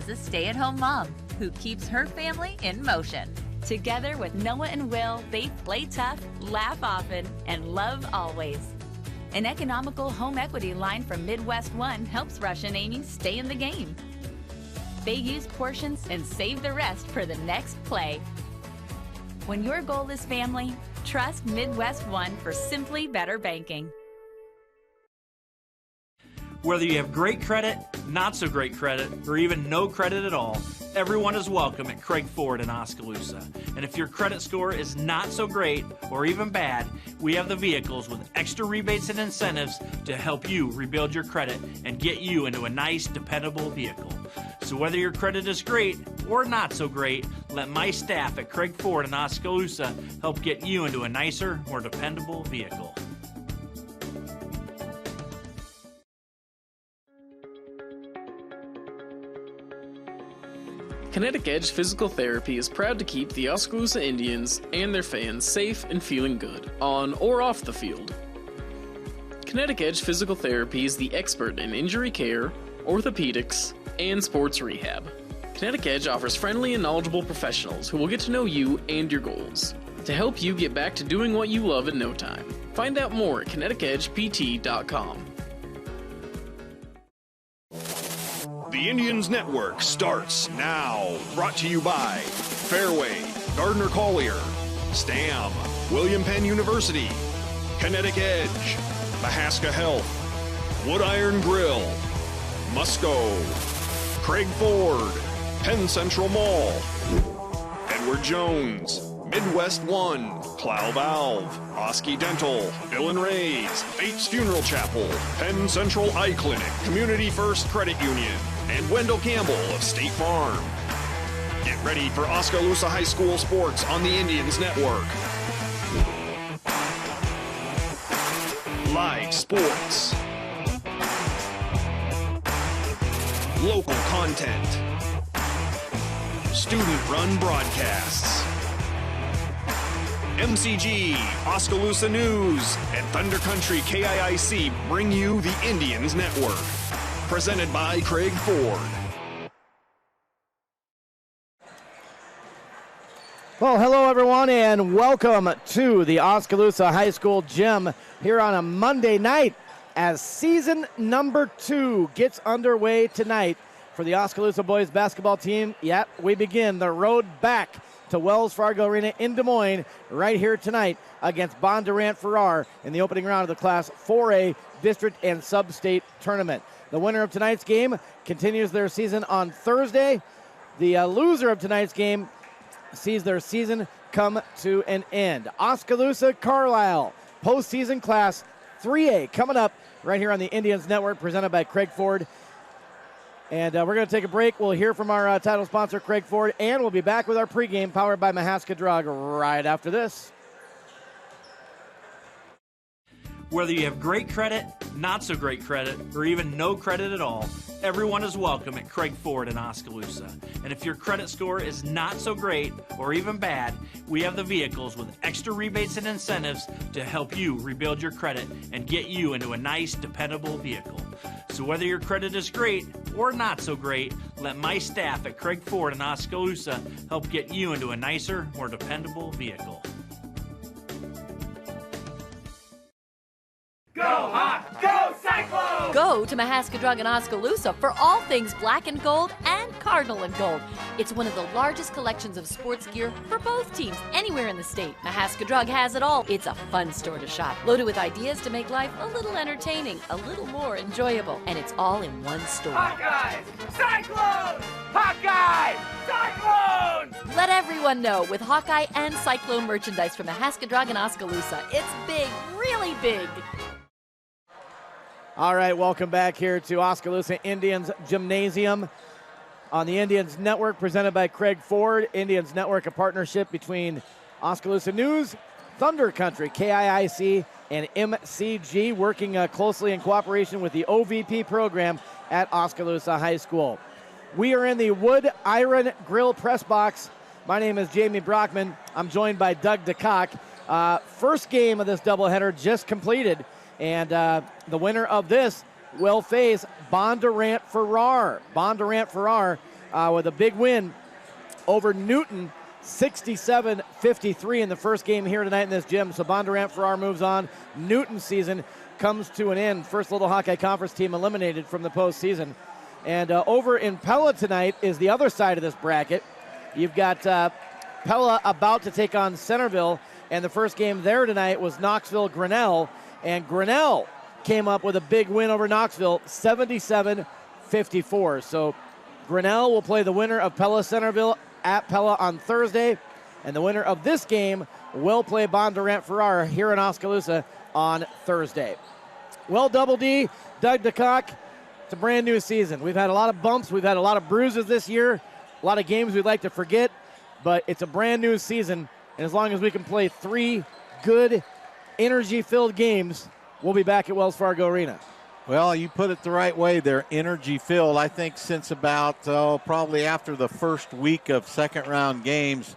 a stay-at-home mom who keeps her family in motion. Together with Noah and Will, they play tough, laugh often, and love always. An economical home equity line from Midwest One helps Rush and Amy stay in the game. They use portions and save the rest for the next play. When your goal is family, trust Midwest One for simply better banking. Whether you have great credit, not so great credit, or even no credit at all, everyone is welcome at Craig Ford in Oskaloosa. And if your credit score is not so great or even bad, we have the vehicles with extra rebates and incentives to help you rebuild your credit and get you into a nice, dependable vehicle. So whether your credit is great or not so great, let my staff at Craig Ford in Oskaloosa help get you into a nicer, more dependable vehicle. Kinetic Edge Physical Therapy is proud to keep the Oskaloosa Indians and their fans safe and feeling good, on or off the field. Kinetic Edge Physical Therapy is the expert in injury care, orthopedics, and sports rehab. Kinetic Edge offers friendly and knowledgeable professionals who will get to know you and your goals, to help you get back to doing what you love in no time. Find out more at kineticedgept.com. The Indians Network starts now. Brought to you by Fairway, Gardner Collier, STAM, William Penn University, Kinetic Edge, Mahaska Health, Wood Iron Grill, Musco, Craig Ford, Penn Central Mall, Edward Jones, Midwest One, Plow Valve, Oski Dental, Bill and Ray's, Bates Funeral Chapel, Penn Central Eye Clinic, Community First Credit Union, and Wendell Campbell of State Farm. Get ready for Oskaloosa High School sports on the Indians Network. Live sports. Local content. Student-run broadcasts. MCG, Oskaloosa News, and Thunder Country KIIC bring you the Indians Network. Presented by Craig Ford. Well, hello everyone, and welcome to the Oskaloosa High School Gym here on a Monday night as season number 2 gets underway tonight for the Oskaloosa boys basketball team. Yep, we begin the road back to Wells Fargo Arena in Des Moines right here tonight against Bondurant Farrar in the opening round of the Class 4A District and Sub-State Tournament. The winner of tonight's game continues their season on Thursday. The loser of tonight's game sees their season come to an end. Oskaloosa Carlisle, postseason Class 3A coming up right here on the Indians Network, presented by Craig Ford. And we're going to take a break. We'll hear from our title sponsor, Craig Ford, and we'll be back with our pregame powered by Mahaska Drug right after this. Whether you have great credit, not so great credit, or even no credit at all, everyone is welcome at Craig Ford in Oskaloosa. And if your credit score is not so great or even bad, we have the vehicles with extra rebates and incentives to help you rebuild your credit and get you into a nice, dependable vehicle. So whether your credit is great or not so great, let my staff at Craig Ford in Oskaloosa help get you into a nicer, more dependable vehicle. Go Hawks! Go Cyclones! Go to Mahaska Drug in Oskaloosa for all things black and gold and cardinal and gold. It's one of the largest collections of sports gear for both teams anywhere in the state. Mahaska Drug has it all. It's a fun store to shop, loaded with ideas to make life a little entertaining, a little more enjoyable, and it's all in one store. Hawkeyes! Cyclones! Hawkeyes! Cyclones! Let everyone know with Hawkeye and Cyclone merchandise from Mahaska Drug in Oskaloosa. It's big, really big. All right, welcome back here to Oskaloosa Indians Gymnasium on the Indians Network, presented by Craig Ford. Indians Network, a partnership between Oskaloosa News, Thunder Country, KIIC, and MCG, working closely in cooperation with the OVP program at Oskaloosa High School. We are in the Wood Iron Grill press box. My name is Jamie Brockman. I'm joined by Doug DeCock. First game of this doubleheader just completed. And the winner of this will face Bondurant Farrar. Bondurant Farrar with a big win over Newton, 67-53 in the first game here tonight in this gym. So Bondurant Farrar moves on. Newton's season comes to an end. First Little Hawkeye Conference team eliminated from the postseason. And over in Pella tonight is the other side of this bracket. You've got Pella about to take on Centerville, and the first game there tonight was Knoxville-Grinnell, and Grinnell came up with a big win over Knoxville, 77-54. So Grinnell will play the winner of Pella-Centerville at Pella on Thursday, and the winner of this game will play Bondurant Farrar here in Oskaloosa on Thursday. Well, Double D, Doug DeCock, it's a brand new season. We've had a lot of bumps, we've had a lot of bruises this year, a lot of games we'd like to forget, but it's a brand new season, and as long as we can play 3 good, energy-filled games, we'll be back at Wells Fargo Arena. Well, you put it the right way. They're energy-filled. I think since about, probably after the first week of second-round games,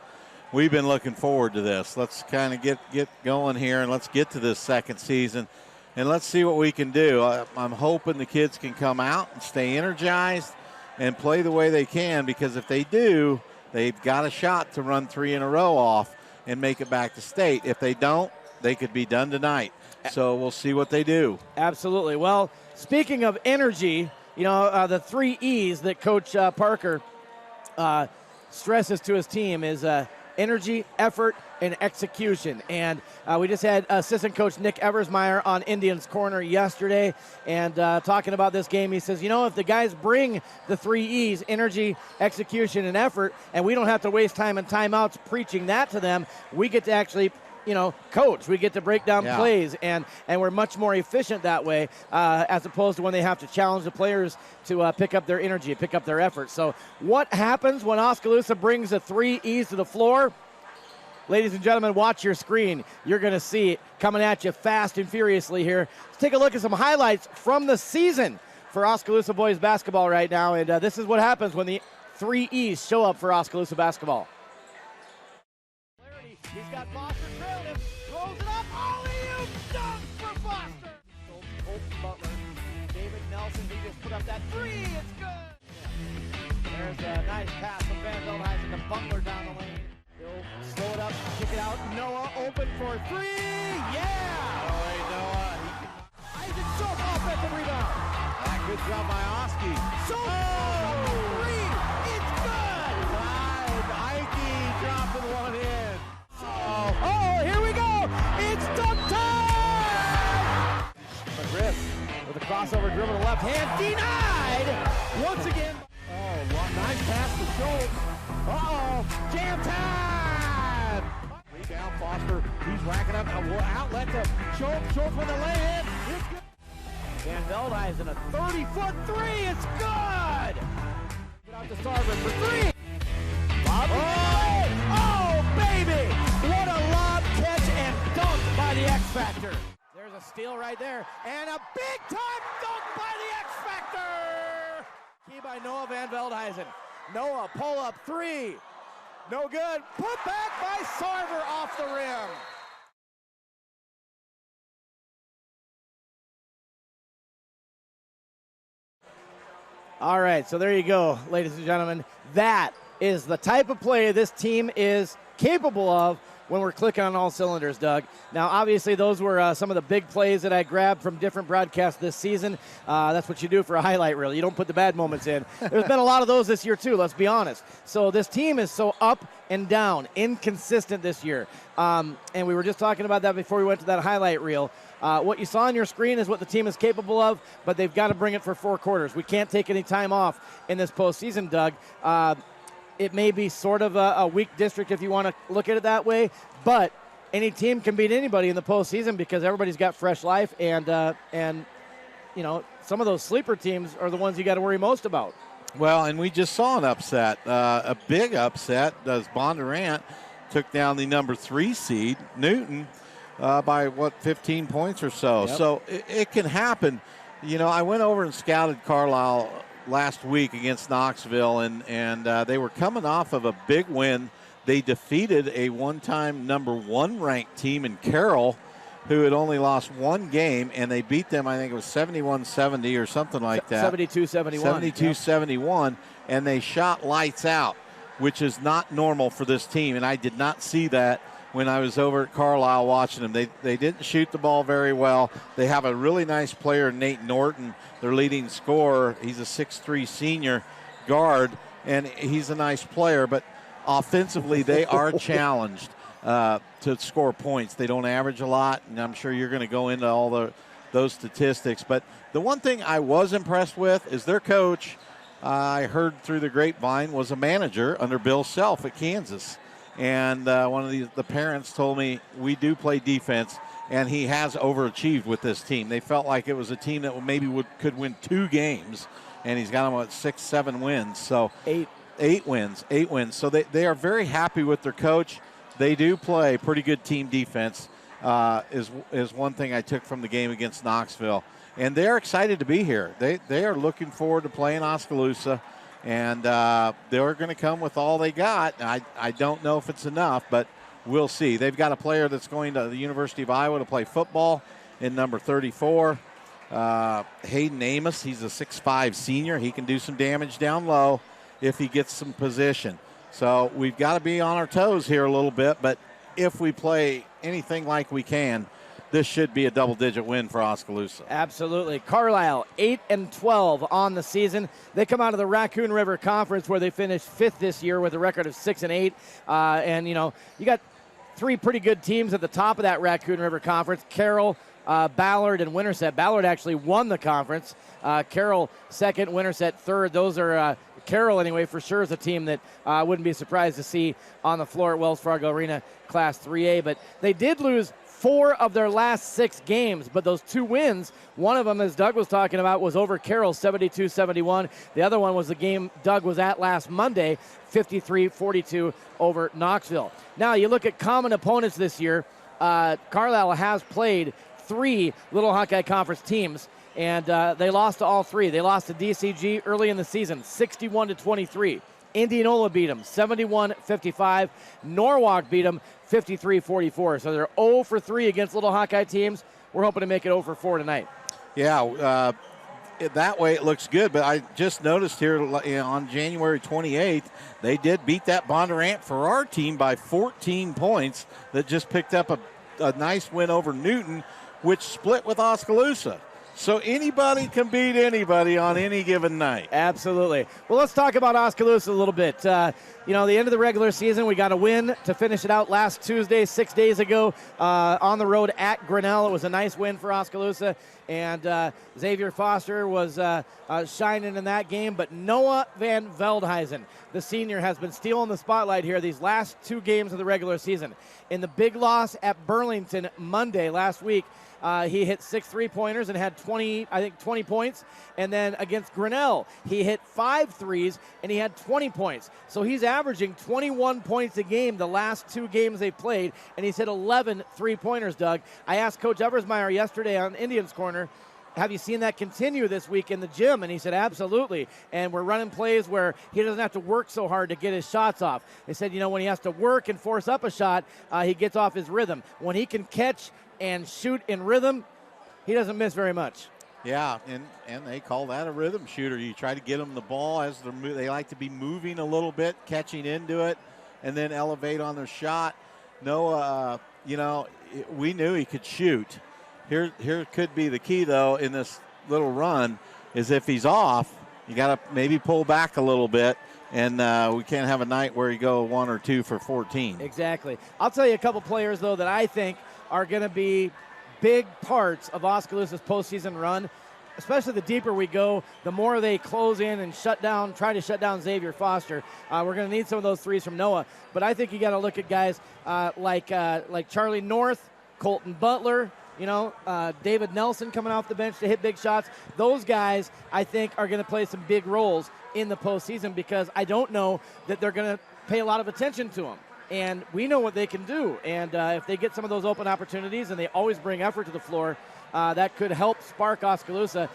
we've been looking forward to this. Let's kind of get going here, and let's get to this second season, and let's see what we can do. I'm hoping the kids can come out and stay energized and play the way they can, because if they do, they've got a shot to run 3 in a row off and make it back to state. If they don't, they could be done tonight. So we'll see what they do. Absolutely. Well, speaking of energy, the 3 E's that Coach Parker stresses to his team is energy, effort, and execution. And we just had assistant coach Nick Eversmeyer on Indians Corner yesterday, and talking about this game, he says, if the guys bring the 3 E's, energy, execution, and effort, and we don't have to waste time and timeouts preaching that to them, we get to actually coach. We get to break down plays, and we're much more efficient that way, as opposed to when they have to challenge the players to pick up their energy, pick up their effort. So what happens when Oskaloosa brings the 3 E's to the floor? Ladies and gentlemen, watch your screen. You're going to see it coming at you fast and furiously here. Let's take a look at some highlights from the season for Oskaloosa boys basketball right now, and this is what happens when the 3 E's show up for Oskaloosa basketball. He's got Foster trailing him, throws it up, alley-oop dunk for Foster. Colton Butler, David Nelson, he just put up that 3, it's good. There's a nice pass from Van Veldhuizen to Butler down the lane. He'll slow it up, kick it out, Noah open for 3, yeah! Oh, hey, Noah. Isaac Soap offensive rebound. Good job by Oski. Soap, 3, it's good! Ike dropping one in. Oh, here we go! It's dunk time! McGriff with a crossover dribble to the left hand, denied once again. Oh, nice pass to Schultz. Uh-oh, jam time! Rebound, Foster, he's racking up an outlet to Schultz. Schultz with a lay-in. It's good. Van Veldhuizen, a 30-foot 3, it's good! Get out to Sarver for 3. Oh, baby! What a lob, catch, and dunk by the X Factor. There's a steal right there, and a big-time dunk by the X Factor! Key by Noah Van Veldhuizen. Noah, pull-up 3. No good. Put back by Sarver off the rim. All right, so there you go, ladies and gentlemen. That is the type of play this team is capable of when we're clicking on all cylinders, Doug. Now, obviously, those were some of the big plays that I grabbed from different broadcasts this season. That's what you do for a highlight reel. You don't put the bad moments in. There's been a lot of those this year, too, let's be honest. So this team is so up and down, inconsistent this year. And we were just talking about that before we went to that highlight reel. What you saw on your screen is what the team is capable of, but they've got to bring it for 4 quarters. We can't take any time off in this postseason, Doug. It may be sort of a weak district if you want to look at it that way, but any team can beat anybody in the postseason because everybody's got fresh life, and some of those sleeper teams are the ones you got to worry most about. Well, and we just saw an upset, a big upset, as Bondurant took down the number 3 seed, Newton, by 15 points or so. Yep. So it can happen. I went over and scouted Carlisle last week against Knoxville, and they were coming off of a big win. They defeated a one-time number 1 ranked team in Carroll, who had only lost 1 game, and they beat them, I think it was 71-70 or something like that. 72-71. 72-71. and they shot lights out, which is not normal for this team, and I did not see that when I was over at Carlisle watching them. They didn't shoot the ball very well. They have a really nice player, Nate Norton, their leading scorer. He's a 6'3" senior guard, and he's a nice player, but offensively they are challenged to score points. They don't average a lot, and I'm sure you're going to go into all those statistics. But the one thing I was impressed with is their coach, I heard through the grapevine, was a manager under Bill Self at Kansas. And one of the parents told me we do play defense, and he has overachieved with this team. They felt like it was a team that maybe could win 2 games, and he's got them at 6-7 wins. So eight wins. So they are very happy with their coach. They do play pretty good team defense, is one thing I took from the game against Knoxville. And they're excited to be here. They are looking forward to playing Oskaloosa. And they're going to come with all they got. I don't know if it's enough, but we'll see. They've got a player that's going to the University of Iowa to play football in number 34, Hayden Amos. He's a 6'5" senior. He can do some damage down low if he gets some position. So we've got to be on our toes here a little bit, but if we play anything like we can, this should be a double-digit win for Oskaloosa. Absolutely. Carlisle, 8-12 on the season. They come out of the Raccoon River Conference where they finished 5th this year with a record of 6-8. And, you got 3 pretty good teams at the top of that Raccoon River Conference. Carroll, Ballard, and Winterset. Ballard actually won the conference. Carroll second, Winterset third. Those are Carroll, anyway, for sure is a team that I wouldn't be surprised to see on the floor at Wells Fargo Arena Class 3A. But they did lose 4 of their last 6 games, but those 2 wins, one of them, as Doug was talking about, was over Carroll, 72-71. The other one was the game Doug was at last Monday, 53-42 over Knoxville. Now, you look at common opponents this year. Carlisle has played 3 Little Hawkeye Conference teams, and they lost to all 3. They lost to DCG early in the season, 61-23. Indianola beat them, 71-55. Norwalk beat them, 53-44. So they're 0 for 3 against Little Hawkeye teams. We're hoping to make it 0 for 4 tonight. Yeah, that way it looks good. But I just noticed here on January 28th, they did beat that Bondurant Farrar team by 14 points that just picked up a nice win over Newton, which split with Oskaloosa. So anybody can beat anybody on any given night. Absolutely. Well, let's talk about Oskaloosa a little bit. The end of the regular season, we got a win to finish it out last Tuesday, 6 days ago, on the road at Grinnell. It was a nice win for Oskaloosa, and Xavier Foster was shining in that game. But Noah Van Veldhuizen, the senior, has been stealing the spotlight here these last 2 games of the regular season. In the big loss at Burlington Monday last week, he hit 6 3-pointers and had 20 points. And then against Grinnell, he hit 5 threes and he had 20 points. So he's averaging 21 points a game the last 2 games they played, and he's hit 11 3-pointers, Doug. I asked Coach Eversmeyer yesterday on Indians Corner, have you seen that continue this week in the gym? And he said, absolutely. And we're running plays where he doesn't have to work so hard to get his shots off. They said, when he has to work and force up a shot, he gets off his rhythm. When he can catch and shoot in rhythm, he doesn't miss very much. Yeah, and they call that a rhythm shooter. You try to get them the ball as they like to be moving a little bit, catching into it, and then elevate on their shot. Noah, we knew he could shoot. Here could be the key, though, in this little run, is if he's off, you got to maybe pull back a little bit, and we can't have a night where you go 1 or 2 for 14. Exactly. I'll tell you a couple players, though, that I think are going to be big parts of Oskaloosa's postseason run. Especially the deeper we go, the more they close in and try to shut down Xavier Foster. We're going to need some of those threes from Noah. But I think you got to look at guys like Charlie North, Colton Butler, David Nelson coming off the bench to hit big shots. Those guys, I think, are going to play some big roles in the postseason because I don't know that they're going to pay a lot of attention to them. And we know what they can do. And if they get some of those open opportunities and they always bring effort to the floor, that could help spark Oskaloosa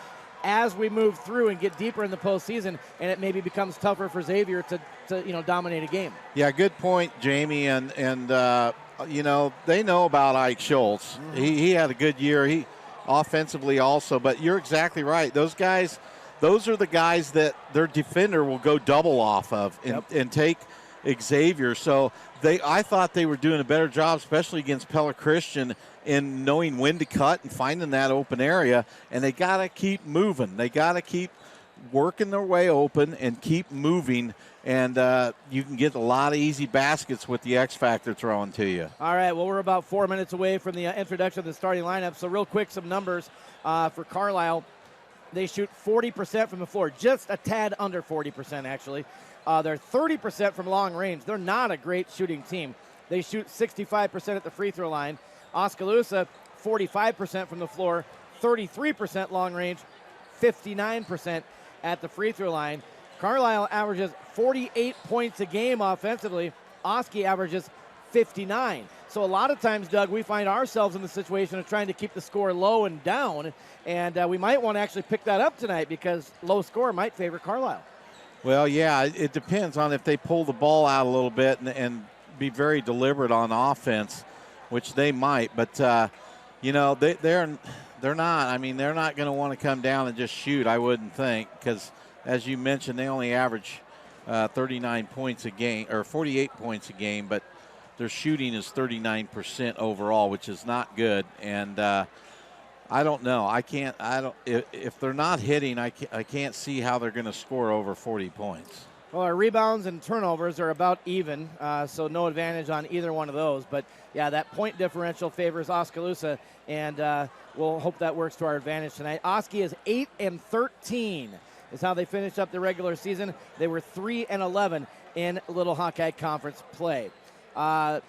as we move through and get deeper in the postseason, and it maybe becomes tougher for Xavier to dominate a game. Yeah, good point, Jamie. And they know about Ike Schultz. Mm-hmm. He had a good year. He offensively also, but you're exactly right. Those guys, those are the guys that their defender will go double off of and take Xavier. So I thought they were doing a better job, especially against Pella Christian, in knowing when to cut and finding that open area. And they got to keep moving. They got to keep working their way open and keep moving. And you can get a lot of easy baskets with the X Factor throwing to you. All right, well, we're about 4 minutes away from the introduction of the starting lineup. So real quick, some numbers for Carlisle. They shoot 40% from the floor, just a tad under 40% actually. They're 30% from long range. They're not a great shooting team. They shoot 65% at the free throw line. Oskaloosa, 45% from the floor, 33% long range, 59% at the free throw line. Carlisle averages 48 points a game offensively. Oski averages 59. So a lot of times, Doug, we find ourselves in the situation of trying to keep the score low and down, and we might want to actually pick that up tonight because low score might favor Carlisle. Well, yeah, it depends on if they pull the ball out a little bit and be very deliberate on offense, which they might. But, they're not. I mean, they're not going to want to come down and just shoot, I wouldn't think, because, as you mentioned, they only average 39 points a game, or 48 points a game, but their shooting is 39% overall, which is not good. And I don't know. If they're not hitting, I can't see how they're going to score over 40 points. Well, our rebounds and turnovers are about even, so no advantage on either one of those. But, yeah, that point differential favors Oskaloosa, and we'll hope that works to our advantage tonight. Oski is 8-13 is how they finished up the regular season. They were 3-11 in Little Hawkeye Conference play.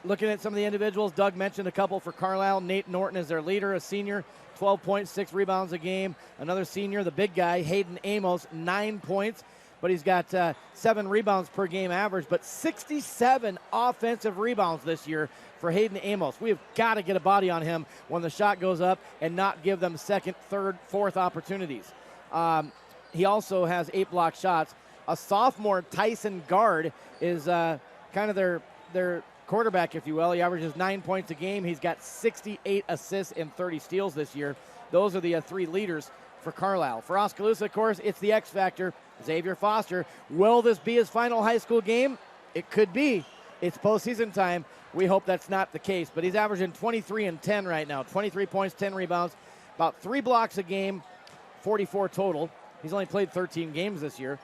Looking at some of the individuals, Doug mentioned a couple for Carlisle. Nate Norton is their leader, a senior, 12.6 rebounds a game. Another senior, the big guy, Hayden Amos, 9 points. But he's got 7 rebounds per game average, but 67 offensive rebounds this year for Hayden Amos. We have got to get a body on him when the shot goes up and not give them second, third, fourth opportunities. He also has 8 block shots. A sophomore, Tyson Guard, is kind of their quarterback, if you will. He averages 9 points a game. He's got 68 assists and 30 steals this year. Those are the 3 leaders for Carlisle. For Oskaloosa, of course, it's the X Factor, Xavier Foster. Will this be his final high school game? It could be. It's postseason time. We hope that's not the case, but he's averaging 23 and 10 right now. 23 points, 10 rebounds, about 3 blocks a game, 44 total. He's only played 13 games this year.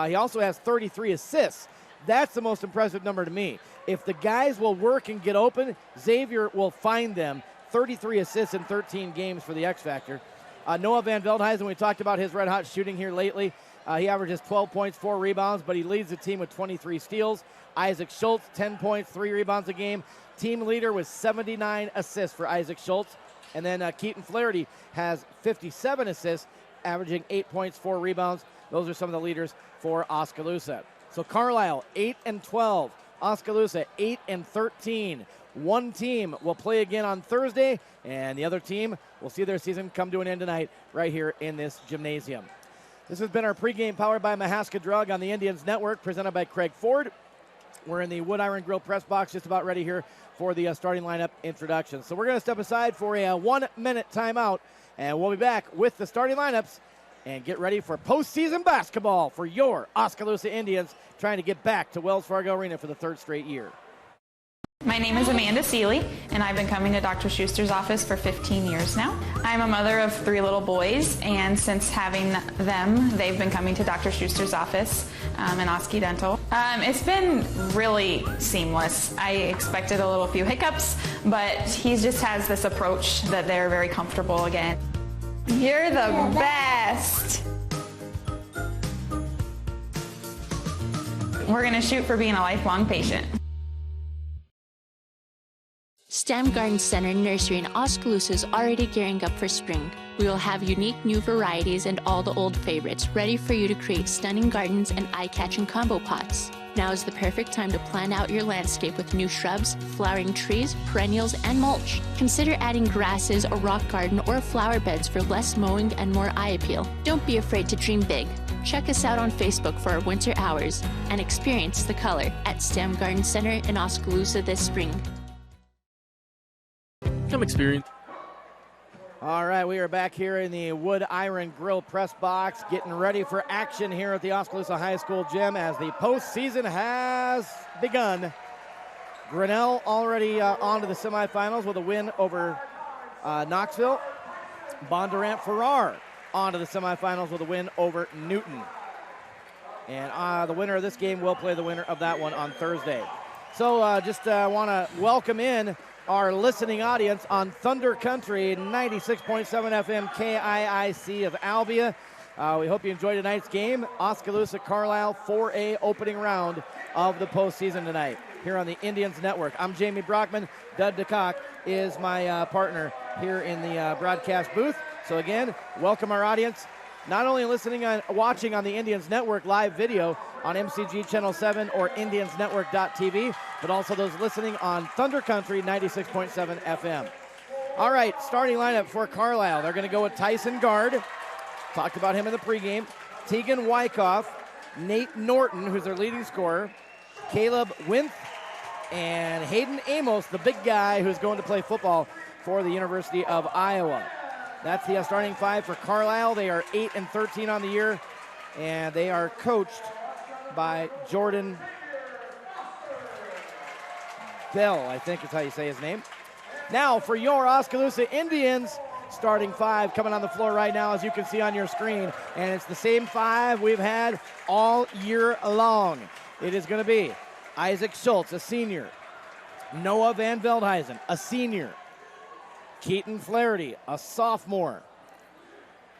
He also has 33 assists. That's the most impressive number to me. If the guys will work and get open, Xavier will find them. 33 assists in 13 games for the X Factor. Noah Van Veldhuizen, we talked about his red-hot shooting here lately. He averages 12 points, 4 rebounds, but he leads the team with 23 steals. Isaac Schultz, 10 points, 3 rebounds a game. Team leader with 79 assists for Isaac Schultz. And then Keaton Flaherty has 57 assists, averaging 8 points, 4 rebounds. Those are some of the leaders for Oskaloosa. So Carlisle, 8-12. Oskaloosa, 8-13. One team will play again on Thursday, and the other team will see their season come to an end tonight right here in this gymnasium. This has been our pregame powered by Mahaska Drug on the Indians Network, presented by Craig Ford. We're in the Wood Iron Grill press box, just about ready here for the starting lineup introduction. So we're going to step aside for a 1-minute timeout, and we'll be back with the starting lineups and get ready for postseason basketball for your Oskaloosa Indians, trying to get back to Wells Fargo Arena for the 3rd straight year. My name is Amanda Seeley, and I've been coming to Dr. Schuster's office for 15 years now. I'm a mother of 3 little boys, and since having them, they've been coming to Dr. Schuster's office in Oski Dental. It's been really seamless. I expected a little few hiccups, but he just has this approach that they're very comfortable again. You're the best! We're going to shoot for being a lifelong patient. STEM Garden Center Nursery in Oskaloosa is already gearing up for spring. We will have unique new varieties and all the old favorites ready for you to create stunning gardens and eye-catching combo pots. Now is the perfect time to plan out your landscape with new shrubs, flowering trees, perennials, and mulch. Consider adding grasses, a rock garden, or flower beds for less mowing and more eye appeal. Don't be afraid to dream big. Check us out on Facebook for our winter hours and experience the color at STEM Garden Center in Oskaloosa this spring. Come experience. All right, we are back here in the Wood Iron Grill press box, getting ready for action here at the Oskaloosa High School gym as the postseason has begun. Grinnell already on to the semifinals with a win over Knoxville. Bondurant Farrar on to the semifinals with a win over Newton. And the winner of this game will play the winner of that one on Thursday. So just want to welcome in our listening audience on Thunder Country 96.7 FM KIIC of Albia. We hope you enjoyed tonight's game. Oskaloosa Carlisle 4A opening round of the postseason tonight here on the Indians Network. I'm Jamie Brockman. Dud DeCock is my partner here in the broadcast booth. So again, welcome our audience. Not only watching on the Indians Network live video on MCG Channel 7 or IndiansNetwork.tv, but also those listening on Thunder Country 96.7 FM. All right, starting lineup for Carlisle. They're going to go with Tyson Guard. Talked about him in the pregame. Tegan Wyckoff, Nate Norton, who's their leading scorer, Caleb Winth, and Hayden Amos, the big guy who's going to play football for the University of Iowa. That's the starting five for Carlisle. They are 8-13 on the year, and they are coached by Jordan Bell, I think is how you say his name. Now for your Oskaloosa Indians, starting five coming on the floor right now, as you can see on your screen, and it's the same five we've had all year long. It is going to be Isaac Schultz, a senior, Noah Van Veldhuizen, a senior, Keaton Flaherty, a sophomore.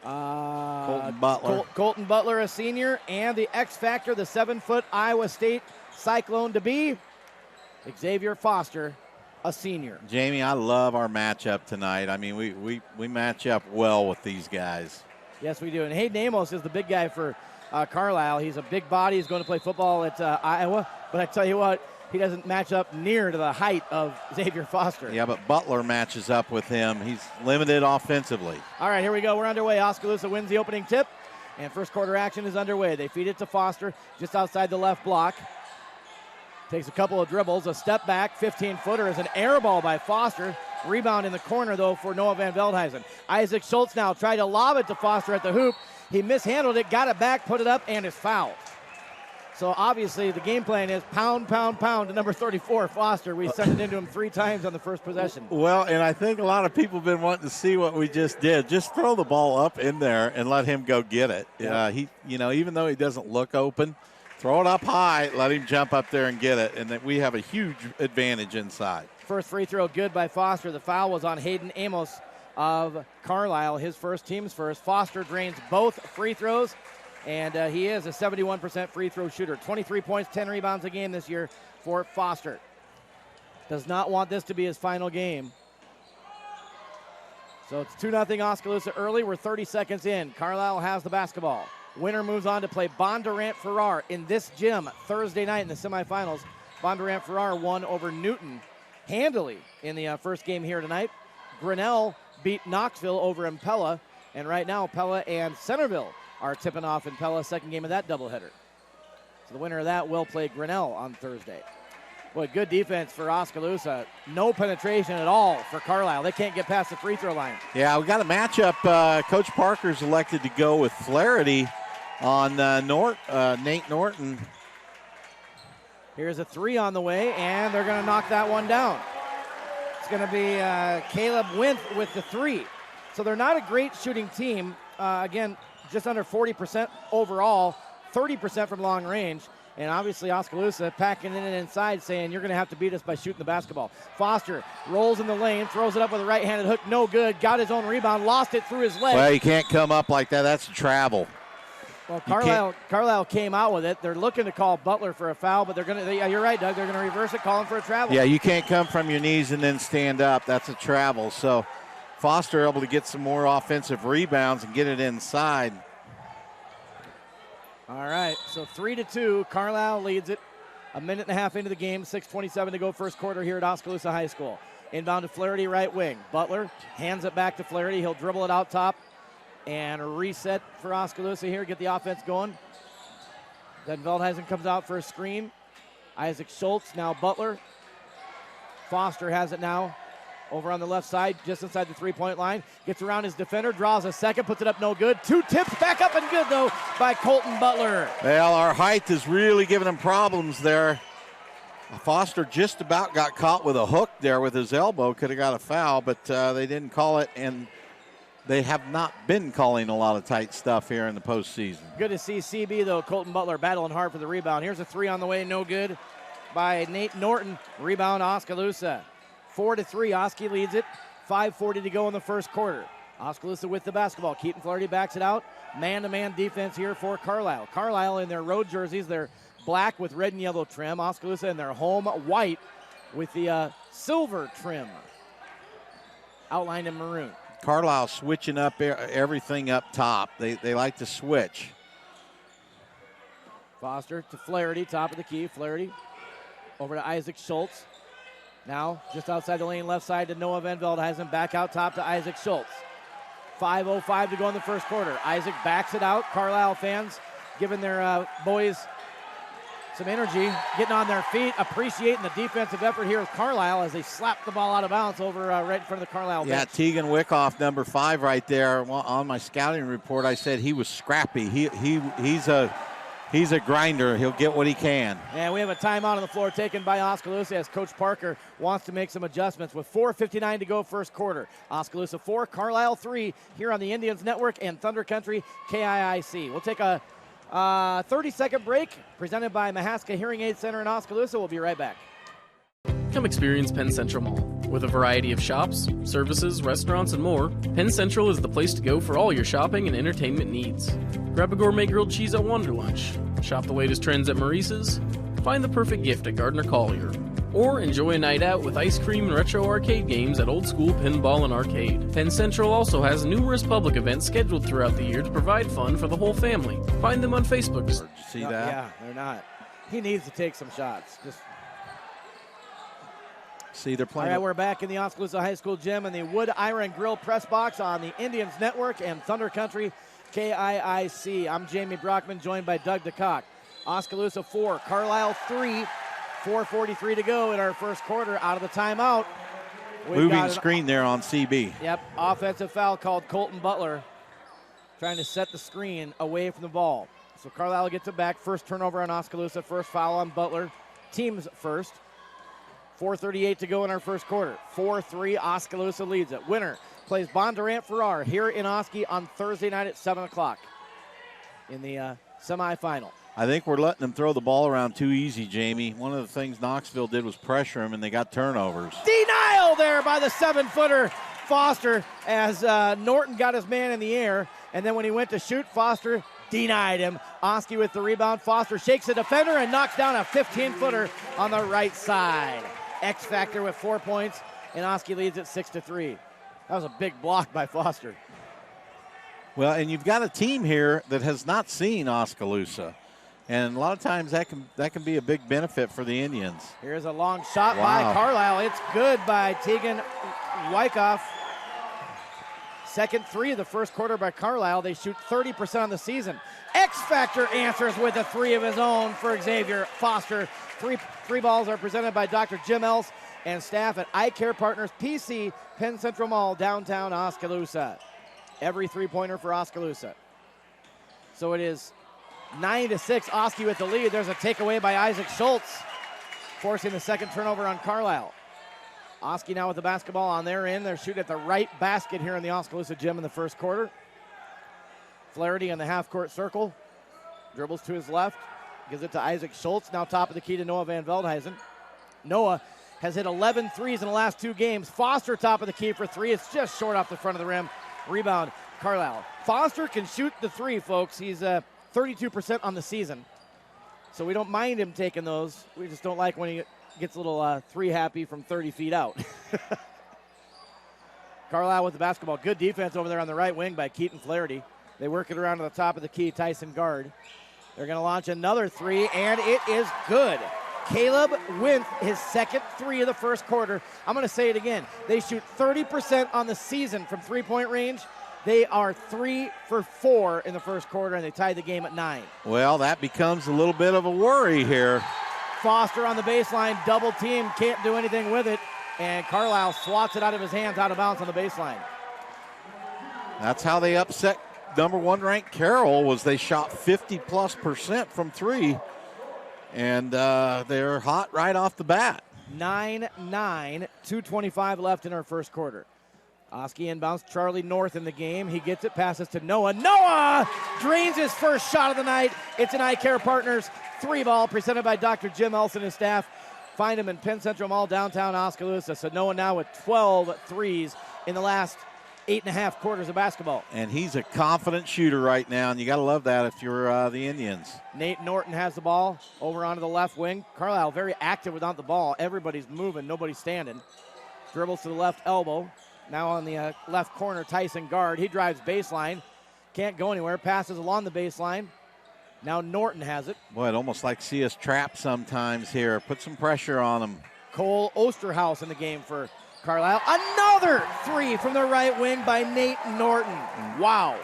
Colton Butler. Colton Butler, a senior. And the X Factor, the 7-foot Iowa State Cyclone to be, Xavier Foster, a senior. Jamie, I love our matchup tonight. I mean, we match up well with these guys. Yes, we do. And Hayden Amos is the big guy for Carlisle. He's a big body. He's going to play football at Iowa. But I tell you what, he doesn't match up near to the height of Xavier Foster. Yeah, but Butler matches up with him. He's limited offensively. All right, here we go. We're underway. Oskaloosa wins the opening tip, and first quarter action is underway. They feed it to Foster just outside the left block. Takes a couple of dribbles, a step back, 15-footer is an air ball by Foster. Rebound in the corner, though, for Noah Van Veldhuizen. Isaac Schultz now tried to lob it to Foster at the hoop. He mishandled it, got it back, put it up, and is fouled. So obviously the game plan is pound, pound, pound to number 34, Foster. We sent it into him 3 times on the first possession. Well, and I think a lot of people have been wanting to see what we just did. Just throw the ball up in there and let him go get it. Yeah. He, even though he doesn't look open, throw it up high, let him jump up there and get it, and that we have a huge advantage inside. First free throw good by Foster. The foul was on Hayden Amos of Carlisle, his first, team's first. Foster drains both free throws. And he is a 71% free throw shooter. 23 points, 10 rebounds a game this year for Foster. Does not want this to be his final game. So it's 2-0 Oskaloosa early. We're 30 seconds in. Carlisle has the basketball. Winner moves on to play Bondurant Farrar in this gym Thursday night in the semifinals. Bondurant Farrar won over Newton handily in the first game here tonight. Grinnell beat Knoxville over Impella. And right now, Pella and Centerville are tipping off in Pella's second game of that doubleheader. So the winner of that will play Grinnell on Thursday. Boy, good defense for Oskaloosa. No penetration at all for Carlisle. They can't get past the free throw line. Yeah, we got a matchup. Coach Parker's elected to go with Flaherty on Nate Norton. Here's a 3 on the way, and they're going to knock that one down. It's going to be Caleb Winth with the 3. So they're not a great shooting team. Again, just under 40% overall, 30% from long range. And obviously Oskaloosa packing it inside saying you're going to have to beat us by shooting the basketball. Foster rolls in the lane, throws it up with a right-handed hook, no good, got his own rebound, lost it through his leg. Well, you can't come up like that. That's a travel. Well, Carlisle came out with it. They're looking to call Butler for a foul, but yeah, you're right, Doug. They're going to reverse it, call him for a travel. Yeah, you can't come from your knees and then stand up. That's a travel. So Foster able to get some more offensive rebounds and get it inside. All right, so 3-2. Carlisle leads it. A minute and a half into the game, 6:27 to go first quarter here at Oskaloosa High School. Inbound to Flaherty, right wing. Butler hands it back to Flaherty. He'll dribble it out top and reset for Oskaloosa here, get the offense going. Then Veldhuizen comes out for a screen. Isaac Schultz, now Butler. Foster has it now. Over on the left side, just inside the three-point line. Gets around his defender, draws a second, puts it up no good. 2 tips, back up and good, though, by Colton Butler. Well, our height is really giving him problems there. Foster just about got caught with a hook there with his elbow. Could have got a foul, but they didn't call it, and they have not been calling a lot of tight stuff here in the postseason. Good to see CB, though. Colton Butler battling hard for the rebound. Here's a 3 on the way, no good by Nate Norton. Rebound, Oskaloosa. 4-3, Oski leads it. 5:40 to go in the first quarter. Oskaloosa with the basketball. Keaton Flaherty backs it out. Man-to-man defense here for Carlisle. Carlisle in their road jerseys, they're black with red and yellow trim. Oskaloosa in their home white with the silver trim outlined in maroon. Carlisle switching up everything up top. They like to switch. Foster to Flaherty, top of the key. Flaherty over to Isaac Schultz. Now, just outside the lane, left side to Noah Van Veldhuizen. Back out top to Isaac Schultz. 5:05 to go in the first quarter. Isaac backs it out. Carlisle fans giving their boys some energy, getting on their feet, appreciating the defensive effort here of Carlisle as they slap the ball out of bounds over right in front of the Carlisle bench. Yeah, Tegan Wickoff, number 5 right there. On my scouting report, I said he was scrappy. He's a grinder. He'll get what he can. And we have a timeout on the floor taken by Oskaloosa as Coach Parker wants to make some adjustments with 4:59 to go first quarter. Oskaloosa 4, Carlisle 3 here on the Indians Network and Thunder Country KIIC. We'll take a 30-second break presented by Mahaska Hearing Aid Center in Oskaloosa. We'll be right back. Come experience Penn Central Mall. With a variety of shops, services, restaurants, and more, Penn Central is the place to go for all your shopping and entertainment needs. Grab a gourmet grilled cheese at Wonder Lunch, shop the latest trends at Maurice's, find the perfect gift at Gardner Collier, or enjoy a night out with ice cream and retro arcade games at Old School Pinball and Arcade. Penn Central also has numerous public events scheduled throughout the year to provide fun for the whole family. Find them on Facebook. See that? Yeah, they're not. He needs to take some shots. See, they're playing. All right, we're back in the Oskaloosa High School gym in the Wood Iron Grill press box on the Indians Network and Thunder Country KIIC. I'm Jamie Brockman, joined by Doug DeCock. Oskaloosa 4, Carlisle 3, 4:43 to go in our first quarter. Out of the timeout. Moving screen there on CB. Yep, offensive foul called. Colton Butler trying to set the screen away from the ball. So Carlisle gets it back. First turnover on Oskaloosa, first foul on Butler. Team's first. 4:38 to go in our first quarter. 4-3, Oskaloosa leads it. Winner plays Bondurant-Farrar here in Oski on Thursday night at 7 o'clock in the semifinal. I think we're letting them throw the ball around too easy, Jamie. One of the things Knoxville did was pressure him, and they got turnovers. Denial there by the 7-footer Foster as Norton got his man in the air, and then when he went to shoot, Foster denied him. Oski with the rebound. Foster shakes the defender and knocks down a 15-footer on the right side. X Factor with 4 points, and Oski leads it 6-3. That was a big block by Foster. Well, and you've got a team here that has not seen Oskaloosa, and a lot of times that can be a big benefit for the Indians. Here's a long shot by Carlisle. It's good by Tegan Wyckoff. Second 3 of the first quarter by Carlisle. They shoot 30% on the season. X Factor answers with a 3 of his own for Xavier Foster. Three balls are presented by Dr. Jim Else and staff at Eye Care Partners PC, Penn Central Mall, downtown Oskaloosa. Every three-pointer for Oskaloosa. So it is 9-6, Oski with the lead. There's a takeaway by Isaac Schultz, forcing the second turnover on Carlisle. Oski now with the basketball on their end. They're shooting at the right basket here in the Oskaloosa gym in the first quarter. Flaherty in the half-court circle. Dribbles to his left. Gives it to Isaac Schultz. Now top of the key to Noah Van Veldhuizen. Noah has hit 11 threes in the last 2 games. Foster top of the key for 3. It's just short off the front of the rim. Rebound, Carlisle. Foster can shoot the 3, folks. He's 32% on the season. So we don't mind him taking those. We just don't like when he gets a little 3 happy from 30 feet out. Carlisle with the basketball. Good defense over there on the right wing by Keaton Flaherty. They work it around to the top of the key, Tyson Guard. They're going to launch another 3, and it is good. Caleb Winth, his second 3 of the first quarter. I'm going to say it again. They shoot 30% on the season from three-point range. They are 3 for 4 in the first quarter, and they tied the game at 9. Well, that becomes a little bit of a worry here. Foster on the baseline, double team, can't do anything with it. and Carlisle swats it out of his hands, out of bounds on the baseline. That's how they upset number 1 ranked Carroll, was they shot 50+% from 3, and they're hot right off the bat. 9-9, 2:25 left in our first quarter. Oski inbounds, Charlie North in the game. He gets it, passes to Noah. Noah drains his first shot of the night. It's an Eye Care Partners 3-ball presented by Dr. Jim Elson and his staff. Find him in Penn Central Mall, downtown Oskaloosa. So Noah now with 12 threes in the last 8.5 quarters of basketball. And he's a confident shooter right now, and you got to love that if you're the Indians. Nate Norton has the ball over onto the left wing. Carlisle very active without the ball. Everybody's moving, nobody's standing. Dribbles to the left elbow. Now on the left corner, Tyson guard. He drives baseline. Can't go anywhere. Passes along the baseline. Now Norton has it. Boy, it almost like see us trapped sometimes here. Put some pressure on them. Cole Osterhaus in the game for Carlisle. Another 3 from the right wing by Nate Norton. Wow.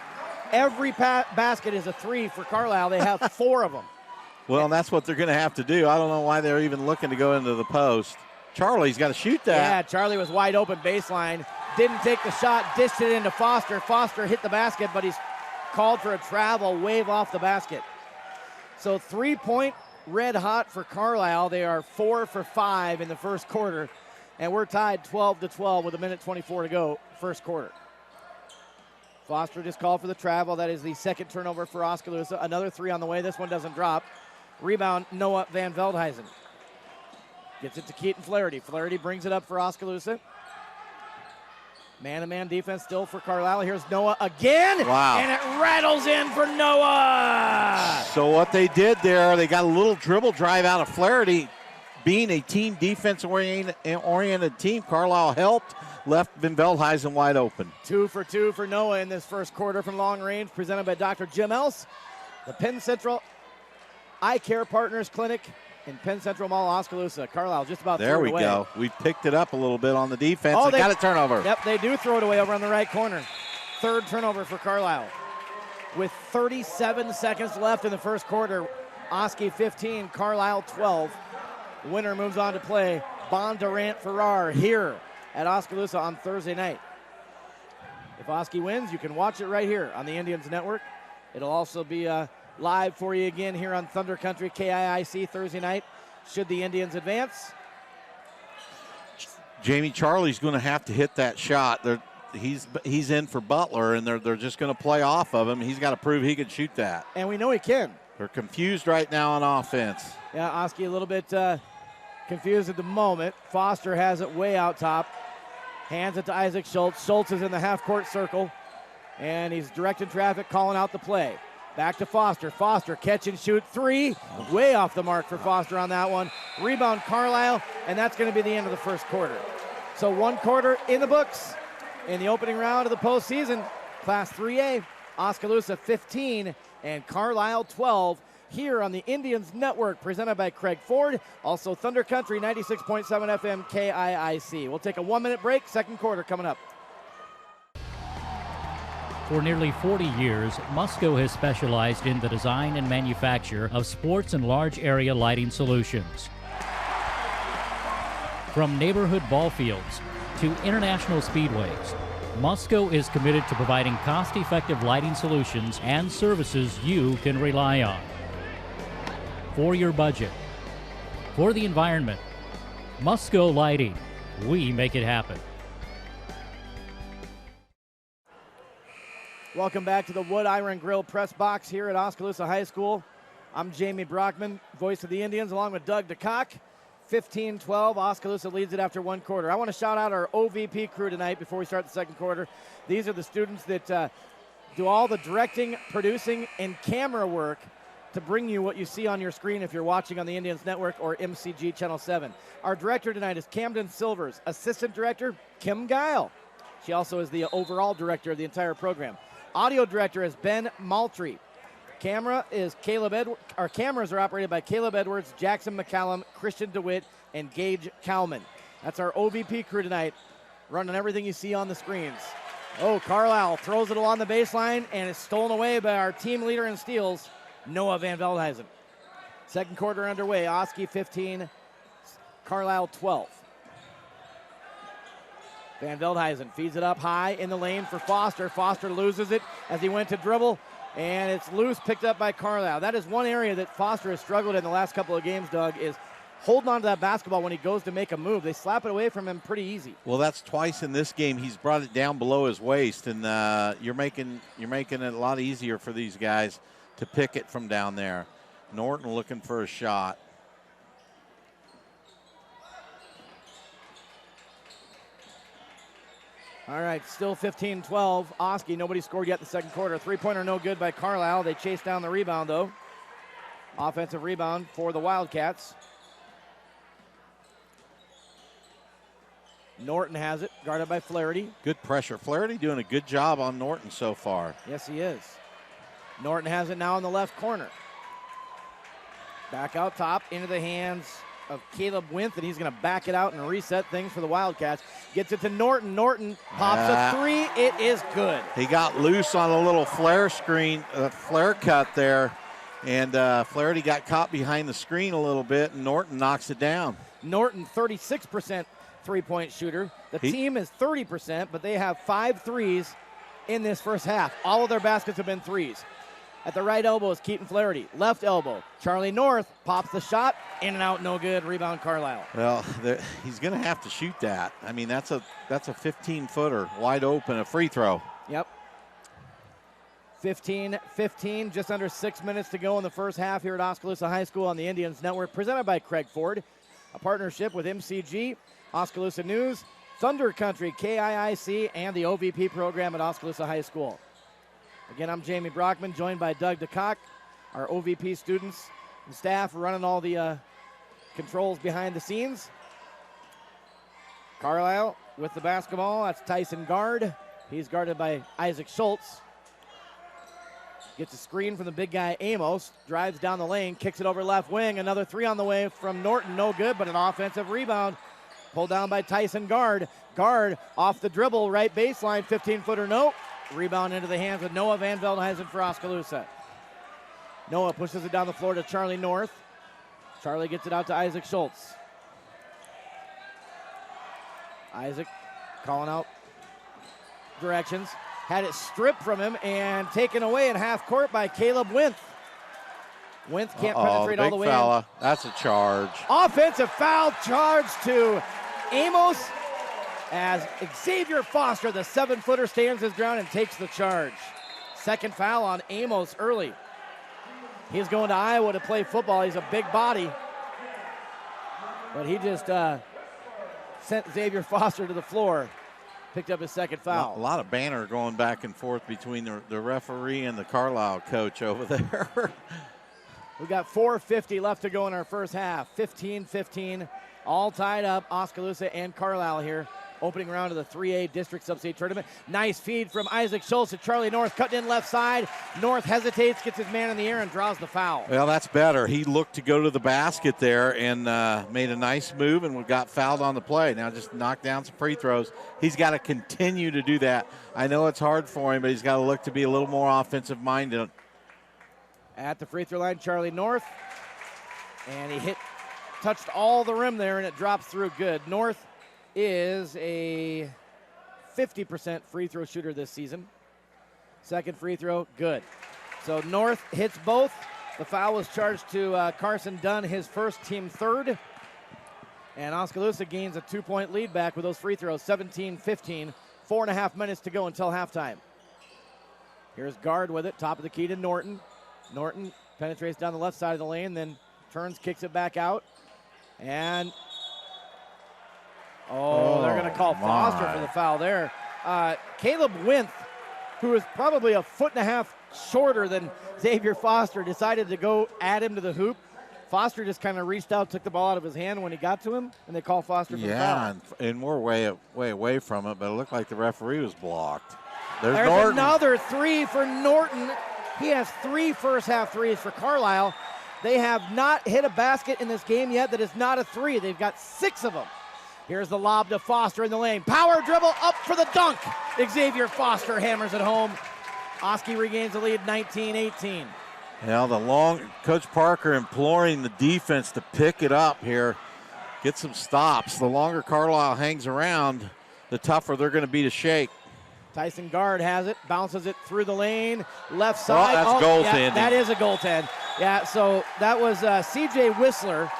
Every basket is a 3 for Carlisle. They have 4 of them. Well, and that's what they're going to have to do. I don't know why they're even looking to go into the post. Charlie's got to shoot that. Yeah, Charlie was wide open baseline. Didn't take the shot, dished it into Foster. Foster hit the basket, but he's called for a travel, wave off the basket. So 3-point red hot for Carlisle. They are 4 for 5 in the first quarter, and we're tied 12-12 with 1:24 to go, first quarter. Foster just called for the travel. That is the second turnover for Oskaloosa. Another 3 on the way. This one doesn't drop. Rebound, Noah Van Veldhuizen. Gets it to Keaton Flaherty. Flaherty brings it up for Oskaloosa. Man-to-man defense still for Carlisle. Here's Noah again. Wow. And it rattles in for Noah. So what they did there, they got a little dribble drive out of Flaherty. Being a team defense-oriented team, Carlisle helped, left Van Veldhuizen wide open. 2 for 2 for Noah in this first quarter from long range, presented by Dr. Jim Else. The Penn Central Eye Care Partners Clinic in Penn Central Mall, Oskaloosa. Carlisle just about there threw it away. There we go. We picked it up a little bit on the defense. They got a turnover. Yep, they do throw it away over on the right corner. Third turnover for Carlisle. With 37 seconds left in the first quarter, Oski 15, Carlisle 12. The winner moves on to play Bondurant Farrar here at Oskaloosa on Thursday night. If Oski wins, you can watch it right here on the Indians Network. It'll also be live for you again here on Thunder Country KIIC Thursday night, should the Indians advance. Jamie Charlie's going to have to hit that shot. He's in for Butler, and they're just going to play off of him. He's got to prove he can shoot that. And we know he can. They're confused right now on offense. Yeah, Oski a little bit confused at the moment. Foster has it way out top. Hands it to Isaac Schultz. Schultz is in the half-court circle, and he's directing traffic, calling out the play. Back to Foster. Foster, catch and shoot 3. Way off the mark for Foster on that one. Rebound Carlisle, and that's going to be the end of the first quarter. So 1 quarter in the books in the opening round of the postseason. Class 3A, Oskaloosa 15 and Carlisle 12 here on the Indians Network, presented by Craig Ford. Also Thunder Country 96.7 FM KIIC. We'll take a 1-minute break. Second quarter coming up. For nearly 40 years, Musco has specialized in the design and manufacture of sports and large area lighting solutions. From neighborhood ball fields to international speedways, Musco is committed to providing cost-effective lighting solutions and services you can rely on. For your budget, for the environment, Musco Lighting, we make it happen. Welcome back to the Wood Iron Grill press box here at Oskaloosa High School. I'm Jamie Brockman, voice of the Indians, along with Doug DeCock. 15-12, Oskaloosa leads it after 1 quarter. I want to shout out our OVP crew tonight before we start the second quarter. These are the students that do all the directing, producing, and camera work to bring you what you see on your screen if you're watching on the Indians Network or MCG Channel 7. Our director tonight is Camden Silvers. Assistant director, Kim Guile. She also is the overall director of the entire program. Audio director is Ben Maltry. Cameras are operated by Caleb Edwards, Jackson McCallum, Christian DeWitt, and Gage Cowman. That's our OVP crew tonight, running everything you see on the screens. Oh, Carlisle throws it along the baseline and is stolen away by our team leader in steals, Noah Van Veldhuizen. Second quarter underway. Oski 15, Carlisle 12. Van Veldhuizen feeds it up high in the lane for Foster. Foster loses it as he went to dribble, and it's loose, picked up by Carlisle. That is one area that Foster has struggled in the last couple of games, Doug, is holding on to that basketball when he goes to make a move. They slap it away from him pretty easy. Well, that's twice in this game he's brought it down below his waist, and you're making it a lot easier for these guys to pick it from down there. Norton looking for a shot. All right, still 15-12. Oski, nobody scored yet in the second quarter. Three-pointer no good by Carlisle. They chase down the rebound, though. Offensive rebound for the Wildcats. Norton has it, guarded by Flaherty. Good pressure. Flaherty doing a good job on Norton so far. Yes, he is. Norton has it now in the left corner. Back out top into the hands of Caleb Winth, and he's going to back it out and reset things for the Wildcats. Gets it to Norton. Norton pops a three. It is good. He got loose on a little flare screen, flare cut there, and Flaherty got caught behind the screen a little bit, and Norton knocks it down. Norton, 36% three-point shooter. The team is 30%, but they have 5 threes in this first half. All of their baskets have been threes. At the right elbow is Keaton Flaherty. Left elbow, Charlie North pops the shot. In and out, no good. Rebound, Carlisle. Well, he's going to have to shoot that. I mean, that's a 15-footer, wide open, a free throw. Yep. 15-15, just under 6 minutes to go in the first half here at Oskaloosa High School on the Indians Network, presented by Craig Ford, a partnership with MCG, Oskaloosa News, Thunder Country, KIIC, and the OVP program at Oskaloosa High School. Again, I'm Jamie Brockman, joined by Doug DeCock, our OVP students and staff running all the controls behind the scenes. Carlisle with the basketball. That's Tyson Guard. He's guarded by Isaac Schultz. Gets a screen from the big guy Amos. Drives down the lane, kicks it over left wing. Another three on the way from Norton. No good, but an offensive rebound. Pulled down by Tyson Guard. Guard off the dribble, right baseline, 15-footer no. Rebound into the hands of Noah Van Veldhuizen for Oskaloosa. Noah pushes it down the floor to Charlie North. Charlie gets it out to Isaac Schultz. Isaac calling out directions. Had it stripped from him and taken away in half court by Caleb Winth. Winth can't penetrate all the way in. That's a charge. Offensive foul charge to Amos as Xavier Foster, the 7-footer, stands his ground and takes the charge. Second foul on Amos early. He's going to Iowa to play football. He's a big body. But he just sent Xavier Foster to the floor. Picked up his second foul. A lot of banter going back and forth between the referee and the Carlisle coach over there. We got 4:50 left to go in our first half. 15-15, all tied up. Oskaloosa and Carlisle here. Opening round of the 3A District Sub-State Tournament. Nice feed from Isaac Schultz to Charlie North, cutting in left side. North hesitates, gets his man in the air, and draws the foul. Well, that's better. He looked to go to the basket there and made a nice move and got fouled on the play. Now just knocked down some free throws. He's got to continue to do that. I know it's hard for him, but he's got to look to be a little more offensive-minded. At the free throw line, Charlie North. And he touched all the rim there, and it drops through good. North is a 50% free throw shooter this season. Second free throw, good. So North hits both. The foul was charged to Carson Dunn, his first, team third. And Oskaloosa gains a 2-point lead back with those free throws, 17-15. 4.5 minutes to go until halftime. Here's Guard with it, top of the key to Norton. Norton penetrates down the left side of the lane, then turns, kicks it back out. And they're going to call Foster for the foul there. Caleb Winth, who is probably 1.5 foot shorter than Xavier Foster, decided to go at him to the hoop. Foster just kind of reached out, took the ball out of his hand when he got to him, and they call Foster for the foul. Yeah, and we're way away from it, but it looked like the referee was blocked. There's another three for Norton. He has 3 first-half threes for Carlisle. They have not hit a basket in this game yet that is not a three. They've got 6 of them. Here's the lob to Foster in the lane. Power dribble up for the dunk. Xavier Foster hammers it home. Oski regains the lead, 19-18. Well, Coach Parker imploring the defense to pick it up here, get some stops. The longer Carlisle hangs around, the tougher they're going to be to shake. Tyson Guard has it, bounces it through the lane, left side. Well, that's goaltending. Yeah, that is a goaltend. Yeah, so that was C.J. Whistler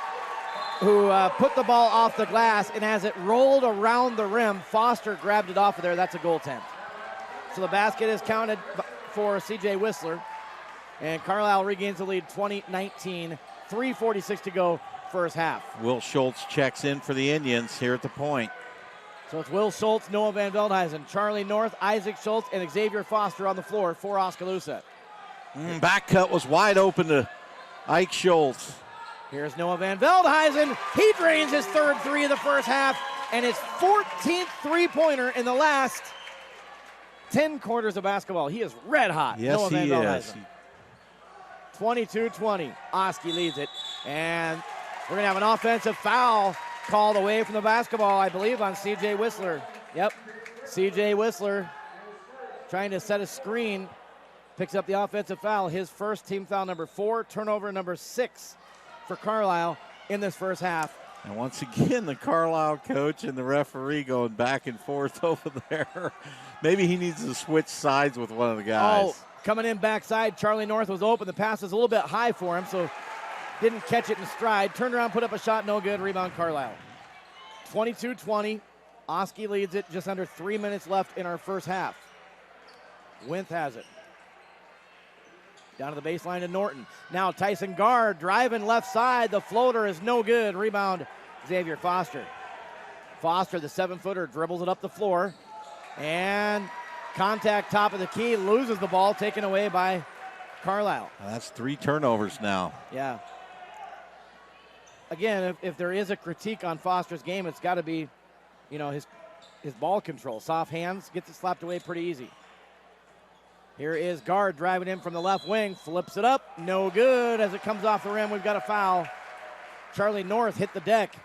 who put the ball off the glass, and as it rolled around the rim, Foster grabbed it off of there. That's a goaltend. So the basket is counted for C.J. Whistler, and Carlisle regains the lead 20-19, 3:46 to go first half. Will Schultz checks in for the Indians here at the point. So it's Will Schultz, Noah Van Veldhuizen, Charlie North, Isaac Schultz, and Xavier Foster on the floor for Oskaloosa. Back cut was wide open to Ike Schultz. Here's Noah Van Veldhuizen. He drains his third three of the first half and his 14th three-pointer in the last 10 quarters of basketball. He is red hot. Yes, Noah Van he Veldhuizen. is. 22-20. Oski leads it. And we're going to have an offensive foul called away from the basketball, I believe, on C.J. Whistler. Yep. C.J. Whistler trying to set a screen. Picks up the offensive foul. His first team foul number 4, turnover number 6 for Carlisle in this first half. And once again, the Carlisle coach and the referee going back and forth over there. Maybe he needs to switch sides with one of the guys. Oh, coming in backside, Charlie North was open. The pass was a little bit high for him, so didn't catch it in stride. Turned around, put up a shot, no good. Rebound, Carlisle. 22-20. Oski leads it. Just under 3 minutes left in our first half. Winth has it. Down to the baseline to Norton. Now Tyson Guard driving left side. The floater is no good. Rebound, Xavier Foster. Foster, the 7-footer, dribbles it up the floor. And contact top of the key. Loses the ball, taken away by Carlisle. That's 3 turnovers now. Yeah. Again, if there is a critique on Foster's game, it's got to be, his ball control. Soft hands, gets it slapped away pretty easy. Here is Guard driving in from the left wing, flips it up, no good. As it comes off the rim, we've got a foul. Charlie North hit the deck,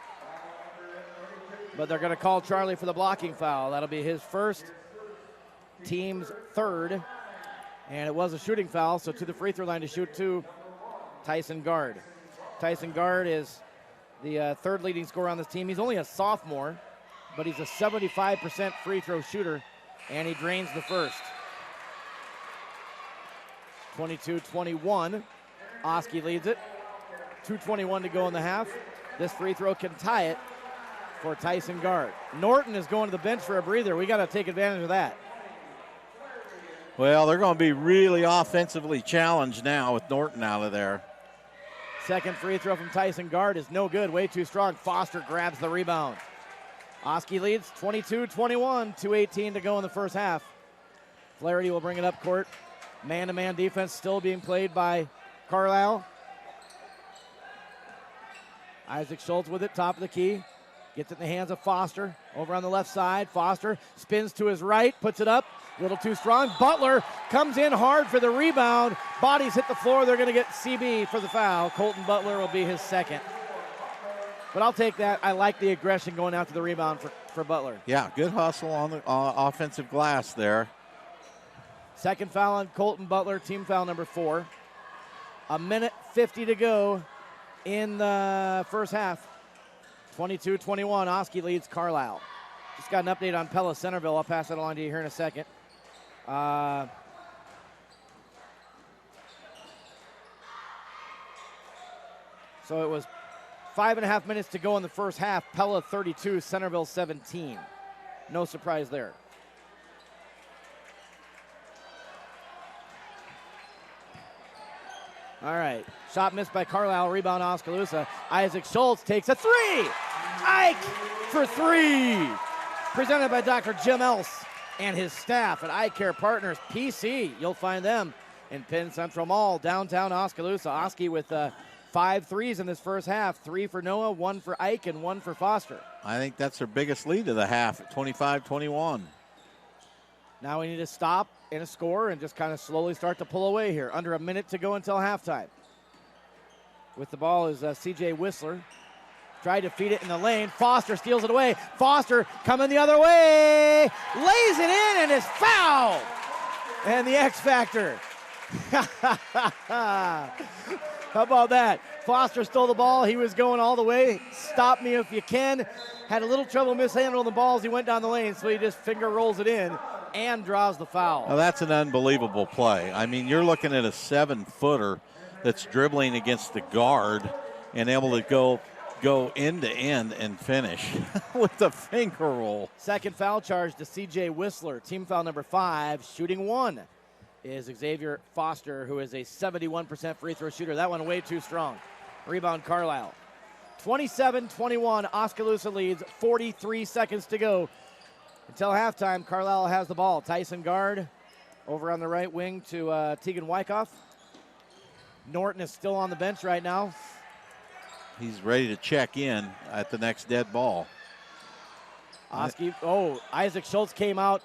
but they're going to call Charlie for the blocking foul. That'll be his first, team's third, and it was a shooting foul, so to the free throw line to shoot to Tyson Guard. Tyson Guard is the third leading scorer on this team. He's only a sophomore, but he's a 75% free throw shooter, and he drains the first. 22-21. Oski leads it. 2:21 to go in the half. This free throw can tie it for Tyson Guard. Norton is going to the bench for a breather. We got to take advantage of that. Well, they're going to be really offensively challenged now with Norton out of there. Second free throw from Tyson Guard is no good. Way too strong. Foster grabs the rebound. Oski leads 22-21. 2:18 to go in the first half. Flaherty will bring it up court. Man-to-man defense still being played by Carlisle. Isaac Schultz with it, top of the key. Gets it in the hands of Foster. Over on the left side, Foster spins to his right, puts it up. A little too strong. Butler comes in hard for the rebound. Bodies hit the floor. They're going to get CB for the foul. Colton Butler will be his second. But I'll take that. I like the aggression going out to the rebound for Butler. Yeah, good hustle on the offensive glass there. Second foul on Colton Butler, team foul number 4. 1:50 to go in the first half. 22-21, Oski leads Carlisle. Just got an update on Pella Centerville. I'll pass that along to you here in a second. So it was 5.5 minutes to go in the first half. Pella 32, Centerville 17. No surprise there. All right, shot missed by Carlisle, rebound Oskaloosa. Isaac Schultz takes a 3. Ike for 3. Presented by Dr. Jim Else and his staff at Eye Care Partners PC. You'll find them in Penn Central Mall, downtown Oskaloosa. Oski with 5 threes in this first half. 3 for Noah, 1 for Ike, and 1 for Foster. I think that's their biggest lead of the half at 25-21. Now we need to stop and a score and just kind of slowly start to pull away here. Under a minute to go until halftime. With the ball is C.J. Whistler. Tried to feed it in the lane. Foster steals it away. Foster coming the other way. Lays it in and is fouled. And the X Factor. How about that? Foster stole the ball. He was going all the way. Stop me if you can. Had a little trouble mishandling the ball as he went down the lane, so he just finger rolls it in and draws the foul. Now that's an unbelievable play. I mean, you're looking at a 7-footer that's dribbling against the guard and able to go end to end and finish with a finger roll. Second foul charge to C.J. Whistler. Team foul number 5, shooting 1, is Xavier Foster, who is a 71% free throw shooter. That one way too strong. Rebound Carlisle. 27-21, Oskaloosa leads, 43 seconds to go. Until halftime, Carlisle has the ball. Tyson Guard over on the right wing to Tegan Wyckoff. Norton is still on the bench right now. He's ready to check in at the next dead ball. Isaac Schultz came out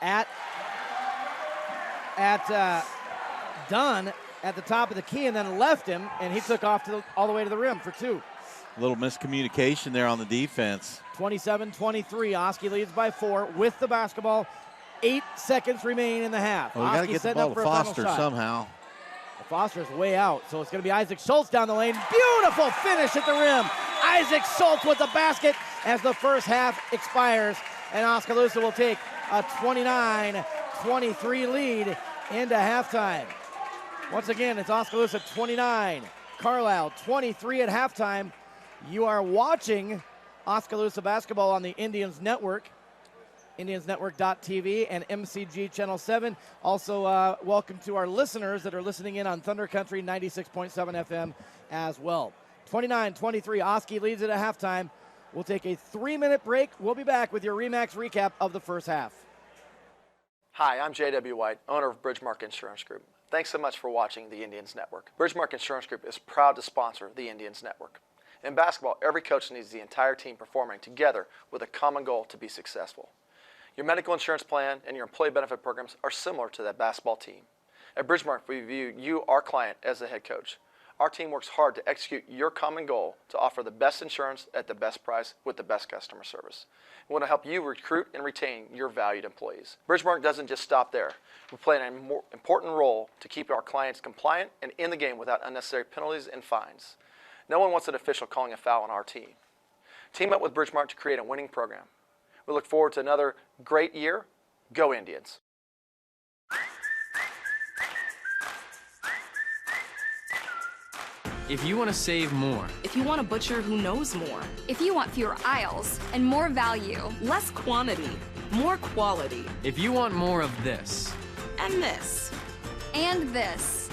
at Dunn at the top of the key and then left him, and he took off all the way to the rim for 2. A little miscommunication there on the defense. 27-23, Oski leads by 4 with the basketball. 8 seconds remaining in the half. Well, we got to get the ball to Foster somehow. Foster's way out, so it's going to be Isaac Schultz down the lane. Beautiful finish at the rim. Isaac Schultz with the basket as the first half expires, and Oskaloosa will take a 29-23 lead into halftime. Once again, it's Oskaloosa 29, Carlisle 23 at halftime. You are watching Oskaloosa basketball on the Indians Network, IndiansNetwork.tv and MCG Channel 7. Also, welcome to our listeners that are listening in on Thunder Country 96.7 FM as well. 29-23, Oski leads it at halftime. We'll take a 3-minute break. We'll be back with your RE/MAX recap of the first half. Hi, I'm J.W. White, owner of Bridgemark Insurance Group. Thanks so much for watching the Indians Network. Bridgemark Insurance Group is proud to sponsor the Indians Network. In basketball, every coach needs the entire team performing together with a common goal to be successful. Your medical insurance plan and your employee benefit programs are similar to that basketball team. At Bridgemark, we view you, our client, as the head coach. Our team works hard to execute your common goal to offer the best insurance at the best price with the best customer service. We want to help you recruit and retain your valued employees. Bridgemark doesn't just stop there. We play an important role to keep our clients compliant and in the game without unnecessary penalties and fines. No one wants an official calling a foul on our team. Team up with Bridgemark to create a winning program. We look forward to another great year. Go Indians. If you want to save more. If you want a butcher who knows more. If you want fewer aisles and more value. Less quantity, more quality. If you want more of this. And this. And this.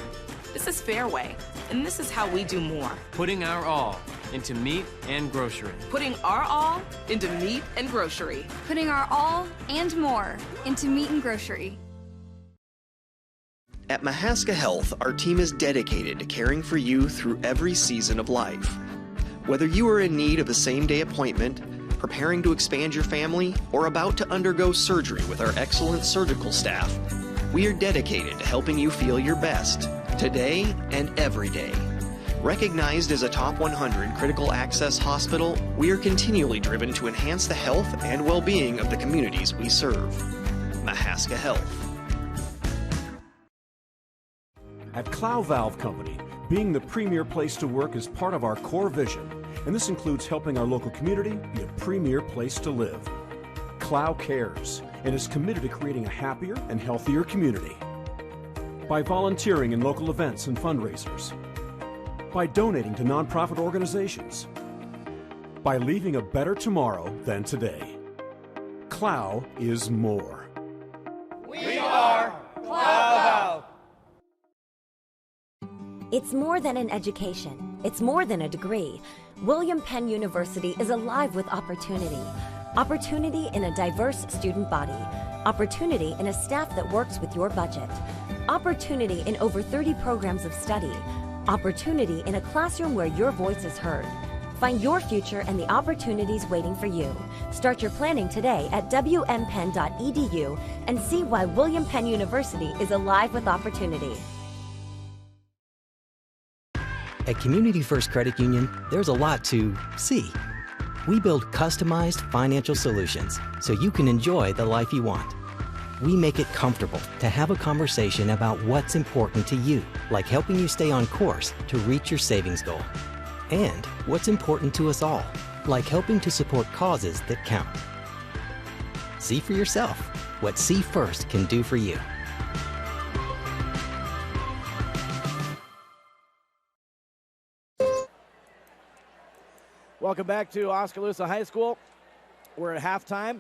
This is Fairway, and this is how we do more. Putting our all into meat and grocery. Putting our all into meat and grocery. Putting our all and more into meat and grocery. At Mahaska Health, our team is dedicated to caring for you through every season of life. Whether you are in need of a same-day appointment, preparing to expand your family, or about to undergo surgery with our excellent surgical staff, we are dedicated to helping you feel your best, today and every day. Recognized as a top 100 critical access hospital, we are continually driven to enhance the health and well-being of the communities we serve. Mahaska Health. At Clow Valve Company, being the premier place to work is part of our core vision, and this includes helping our local community be a premier place to live. Clow cares and is committed to creating a happier and healthier community. By volunteering in local events and fundraisers. By donating to nonprofit organizations. By leaving a better tomorrow than today. Clow is more. We are Clow Valve. It's more than an education. It's more than a degree. William Penn University is alive with opportunity. Opportunity in a diverse student body. Opportunity in a staff that works with your budget. Opportunity in over 30 programs of study. Opportunity in a classroom where your voice is heard. Find your future and the opportunities waiting for you. Start your planning today at wmpenn.edu and see why William Penn University is alive with opportunity. At Community First Credit Union, there's a lot to see. We build customized financial solutions so you can enjoy the life you want. we make it comfortable to have a conversation about what's important to you, like helping you stay on course to reach your savings goal. And what's important to us all, like helping to support causes that count. See for yourself what See First can do for you. Welcome back to Oskaloosa High School. We're at halftime.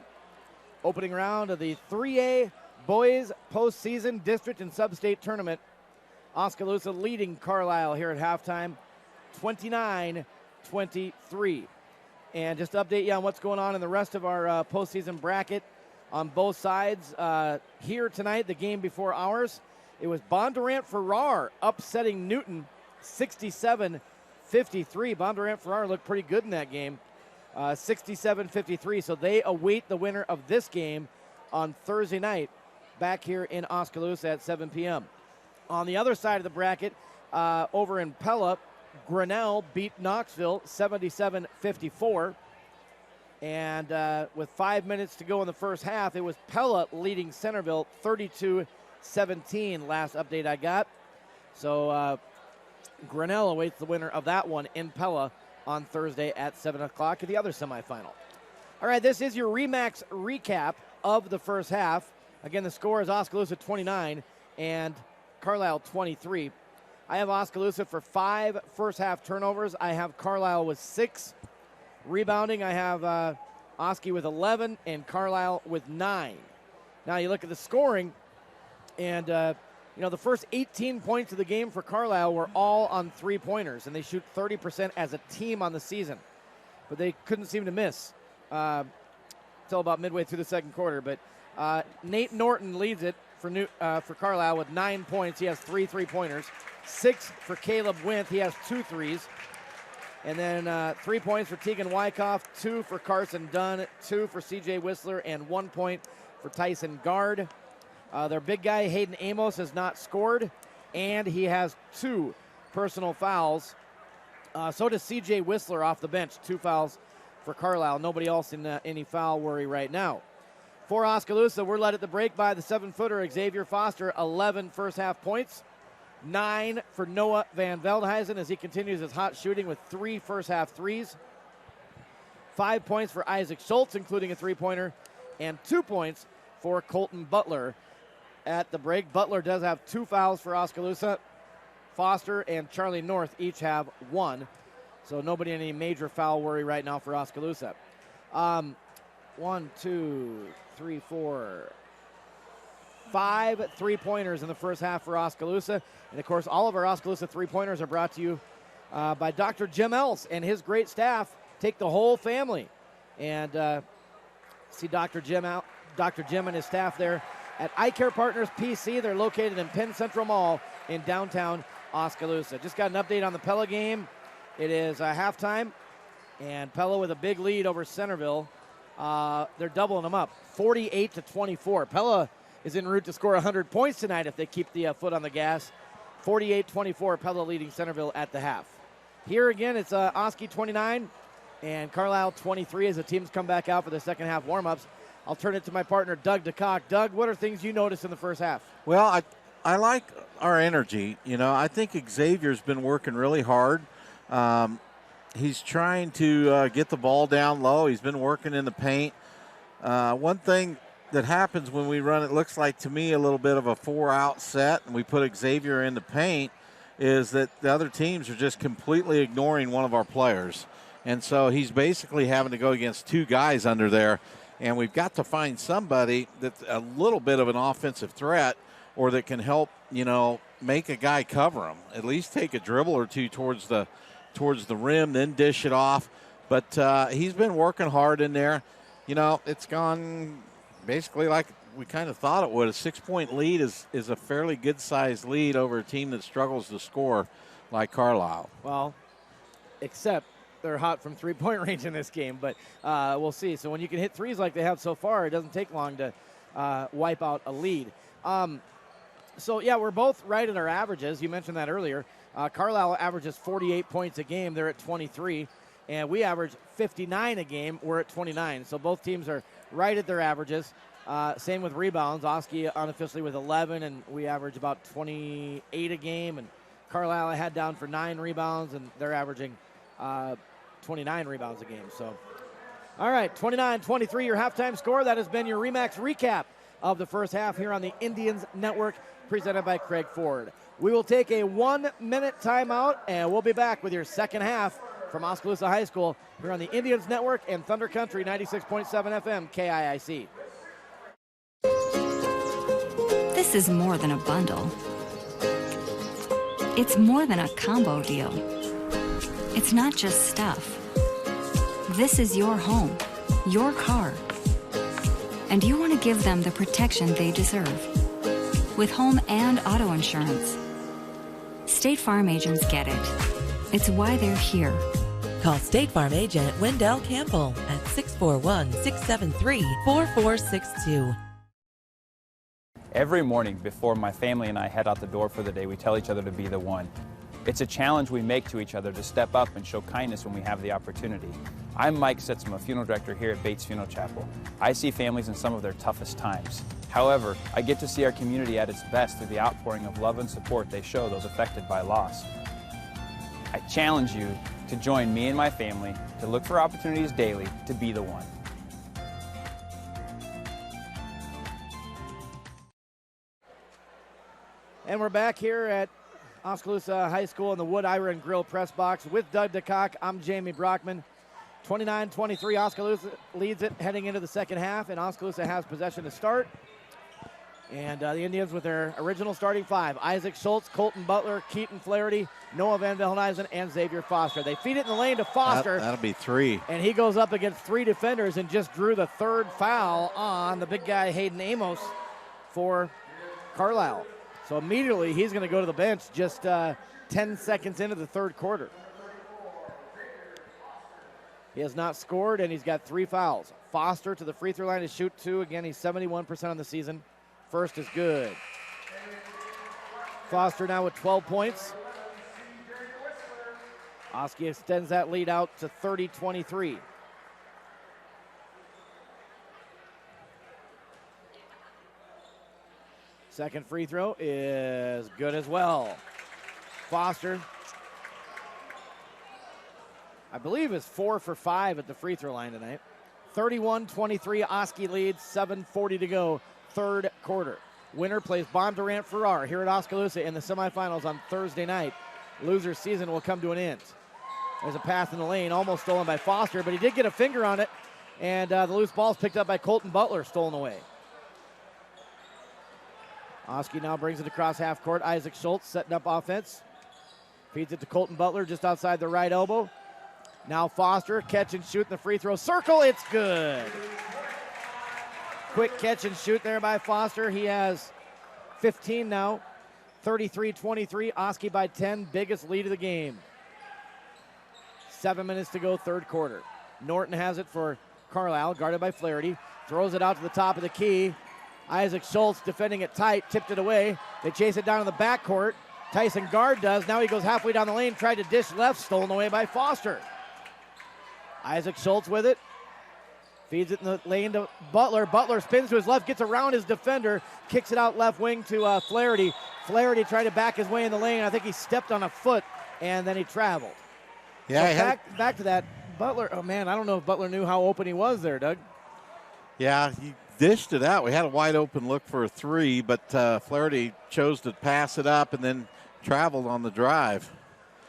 Opening round of the 3A Boys Postseason District and Sub-State Tournament. Oskaloosa leading Carlisle here at halftime, 29-23. And just to update you on what's going on in the rest of our postseason bracket on both sides. Here tonight, the game before ours, it was Bondurant-Farrar upsetting Newton 67-53. Bondurant-Farrar looked pretty good in that game. 67-53, so they await the winner of this game on Thursday night back here in Oskaloosa at 7 p.m. On the other side of the bracket, over in Pella, Grinnell beat Knoxville 77-54. And with 5 minutes to go in the first half, it was Pella leading Centerville 32-17, last update I got. So Grinnell awaits the winner of that one in Pella on Thursday at 7 o'clock at the other semifinal. All right, this is your RE/MAX recap of the first half. Again, the score is Oskaloosa 29 and Carlisle 23. I have Oskaloosa for 5 first-half turnovers. I have Carlisle with 6. Rebounding, I have Oski with 11 and Carlisle with 9. Now you look at the scoring, and the first 18 points of the game for Carlisle were all on three-pointers, and they shoot 30% as a team on the season. But they couldn't seem to miss until about midway through the second quarter. But Nate Norton leads it for Carlisle with 9 points. He has 3 3-pointers. 6 for Caleb Winth. He has 2 threes. And then 3 points for Tegan Wyckoff, 2 for Carson Dunn, 2 for C.J. Whistler, and 1 point for Tyson Guard. Their big guy, Hayden Amos, has not scored, and he has 2 personal fouls. So does C.J. Whistler off the bench, 2 fouls for Carlisle. Nobody else in any foul worry right now. For Oskaloosa, we're led at the break by the 7-footer Xavier Foster, 11 first-half points. 9 for Noah Van Veldhuizen as he continues his hot shooting with 3 first-half threes. 5 points for Isaac Schultz, including a 3-pointer, and 2 points for Colton Butler. At the break, Butler does have 2 fouls for Oskaloosa. Foster and Charlie North each have 1. So nobody in any major foul worry right now for Oskaloosa. 1, 2, 3, 4, 5 3-pointers in the first half for Oskaloosa. And, of course, all of our Oskaloosa 3-pointers are brought to you by Dr. Jim Else and his great staff. Take the whole family and see Dr. Jim and his staff there at Eye Care Partners PC. They're located in Penn Central Mall in downtown Oskaloosa. Just got an update on the Pella game. It is halftime, and Pella with a big lead over Centerville. They're doubling them up, 48-24. Pella is en route to score 100 points tonight if they keep the foot on the gas. 48-24, Pella leading Centerville at the half. Here again, it's Oski 29 and Carlisle 23 as the teams come back out for the second half warm-ups. I'll turn it to my partner, Doug DeCock. Doug, what are things you noticed in the first half? Well, I like our energy. I think Xavier's been working really hard. He's trying to get the ball down low. He's been working in the paint. One thing that happens when we run, it looks like to me a little bit of a 4-out set, and we put Xavier in the paint, is that the other teams are just completely ignoring one of our players. And so he's basically having to go against 2 guys under there. And we've got to find somebody that's a little bit of an offensive threat or that can help, make a guy cover him. At least take a dribble or 2 towards the rim, then dish it off. But he's been working hard in there. It's gone basically like we kind of thought it would. A 6-point lead is a fairly good-sized lead over a team that struggles to score like Carlisle. Well, except they're hot from three-point range in this game, but we'll see. So when you can hit threes like they have so far, it doesn't take long to wipe out a lead. We're both right at our averages. You mentioned that earlier. Carlisle averages 48 points a game. They're at 23. And we average 59 a game. We're at 29. So both teams are right at their averages. Same with rebounds. Oski unofficially with 11, and we average about 28 a game. And Carlisle I had down for 9 rebounds, and they're averaging 29 rebounds a game. So, all right, 29-23 your halftime score. That has been your RE/MAX recap of the first half here on the Indians Network, presented by Craig Ford. We will take a 1-minute timeout, and we'll be back with your second half from Oskaloosa High School here on the Indians Network and Thunder Country 96.7 FM KIIC. This is more than a bundle. It's more than a combo deal. It's not just stuff. This is your home, your car. And you want to give them the protection they deserve. With home and auto insurance. State Farm agents get it. It's why they're here. Call State Farm agent Wendell Campbell at 641-673-4462. Every morning before my family and I head out the door for the day, we tell each other to be the one. It's a challenge we make to each other to step up and show kindness when we have the opportunity. I'm Mike Sitzma, funeral director here at Bates Funeral Chapel. I see families in some of their toughest times. However, I get to see our community at its best through the outpouring of love and support they show those affected by loss. I challenge you to join me and my family to look for opportunities daily to be the one. And we're back here at Oskaloosa High School in the Wood Iron Grill press box with Doug DeCock. I'm Jamie Brockman. 29-23, Oskaloosa leads it heading into the second half, and Oskaloosa has possession to start. And the Indians with their original starting 5, Isaac Schultz, Colton Butler, Keaton Flaherty, Noah Van Velhenuysen, and Xavier Foster. They feed it in the lane to Foster. That'll be 3. And he goes up against 3 defenders and just drew the 3rd foul on the big guy, Hayden Amos, for Carlisle. So immediately he's going to go to the bench just 10 seconds into the 3rd quarter. He has not scored, and he's got 3 fouls. Foster to the free throw line to shoot 2. Again, he's 71% on the season. First is good. Foster now with 12 points. Oski extends that lead out to 30-23. Second free throw is good as well. Foster, I believe, is 4 for 5 at the free throw line tonight. 31-23, Oski leads, 7:40 to go, 3rd quarter. Winner plays Bondurant-Farrar here at Oskaloosa in the semifinals on Thursday night. Loser's season will come to an end. There's a pass in the lane, almost stolen by Foster, but he did get a finger on it, and the loose ball's picked up by Colton Butler, stolen away. Oski now brings it across half court. Isaac Schultz setting up offense. Feeds it to Colton Butler just outside the right elbow. Now Foster, catch and shoot in the free throw circle. It's good. Quick catch and shoot there by Foster. He has 15 now. 33-23. Oski by 10. Biggest lead of the game. 7 minutes to go, 3rd quarter. Norton has it for Carlisle, guarded by Flaherty. Throws it out to the top of the key. Isaac Schultz defending it tight, tipped it away. They chase it down in the backcourt. Tyson Guard does. Now he goes halfway down the lane, tried to dish left, stolen away by Foster. Isaac Schultz with it. Feeds it in the lane to Butler. Butler spins to his left, gets around his defender, kicks it out left wing to Flaherty. Flaherty tried to back his way in the lane. I think he stepped on a foot, and then he traveled. Yeah, so back to that. Butler, oh man, I don't know if Butler knew how open he was there, Doug. Yeah, he dished it out. We had a wide open look for a 3, but Flaherty chose to pass it up and then traveled on the drive.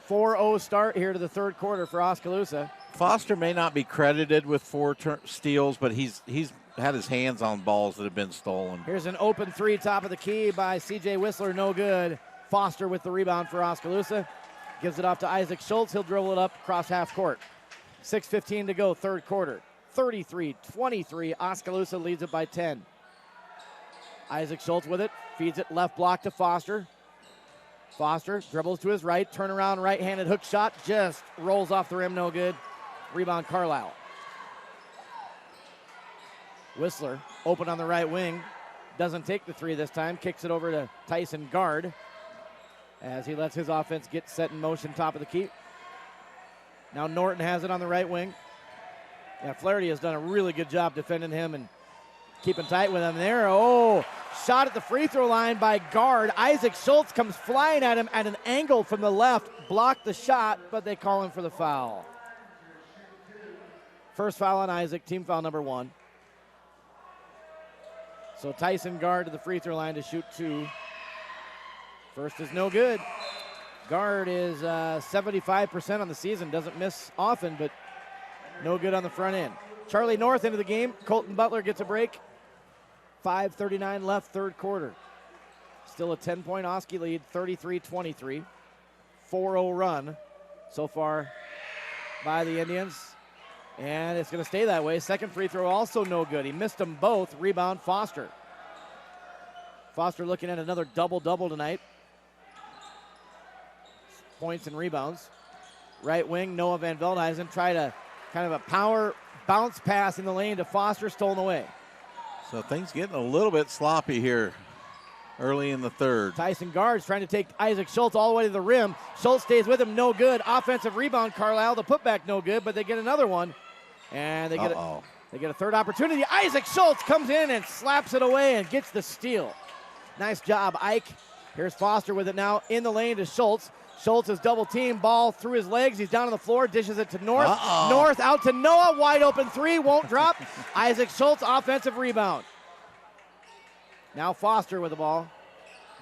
4-0 start here to the 3rd quarter for Oskaloosa. Foster may not be credited with 4 steals, but he's had his hands on balls that have been stolen. Here's an open 3 top of the key by C.J. Whistler, no good. Foster with the rebound for Oskaloosa. Gives it off to Isaac Schultz. He'll dribble it up across half court. 6:15 to go, 3rd quarter. 33-23, Oskaloosa leads it by 10. Isaac Schultz with it, feeds it left block to Foster. Foster dribbles to his right, turnaround right-handed hook shot, just rolls off the rim, no good. Rebound Carlisle. Whistler open on the right wing, doesn't take the 3 this time, kicks it over to Tyson Guard as he lets his offense get set in motion top of the key. Now Norton has it on the right wing. Yeah, Flaherty has done a really good job defending him, and keeping tight with him there. Oh, shot at the free throw line by guard. Isaac Schultz comes flying at him at an angle from the left. Blocked the shot, but they call him for the foul. First foul on Isaac, team foul number 1. So Tyson Guard to the free throw line to shoot 2. First is no good. Guard is 75% on the season. Doesn't miss often, but no good on the front end. Charlie North into the game. Colton Butler gets a break. 5:39 left, third quarter. Still a 10-point Oski lead, 33-23. 4-0 run so far by the Indians. And it's going to stay that way. Second free throw also no good. He missed them both. Rebound, Foster. Foster looking at another double-double tonight. Points and rebounds. Right wing, Noah Van Veldhuizen tried a kind of a power bounce pass in the lane to Foster, stolen away. So things getting a little bit sloppy here early in the third. Tyson Guard's trying to take Isaac Schultz all the way to the rim. Schultz stays with him, no good. Offensive rebound, Carlisle. The putback, no good, but they get another one. And they get a third opportunity. Isaac Schultz comes in and slaps it away and gets the steal. Nice job, Ike. Here's Foster with it now in the lane to Schultz. Schultz is double team, ball through his legs. He's down on the floor, dishes it to North. North out to Noah, wide open 3, won't drop. Isaac Schultz, offensive rebound. Now Foster with the ball.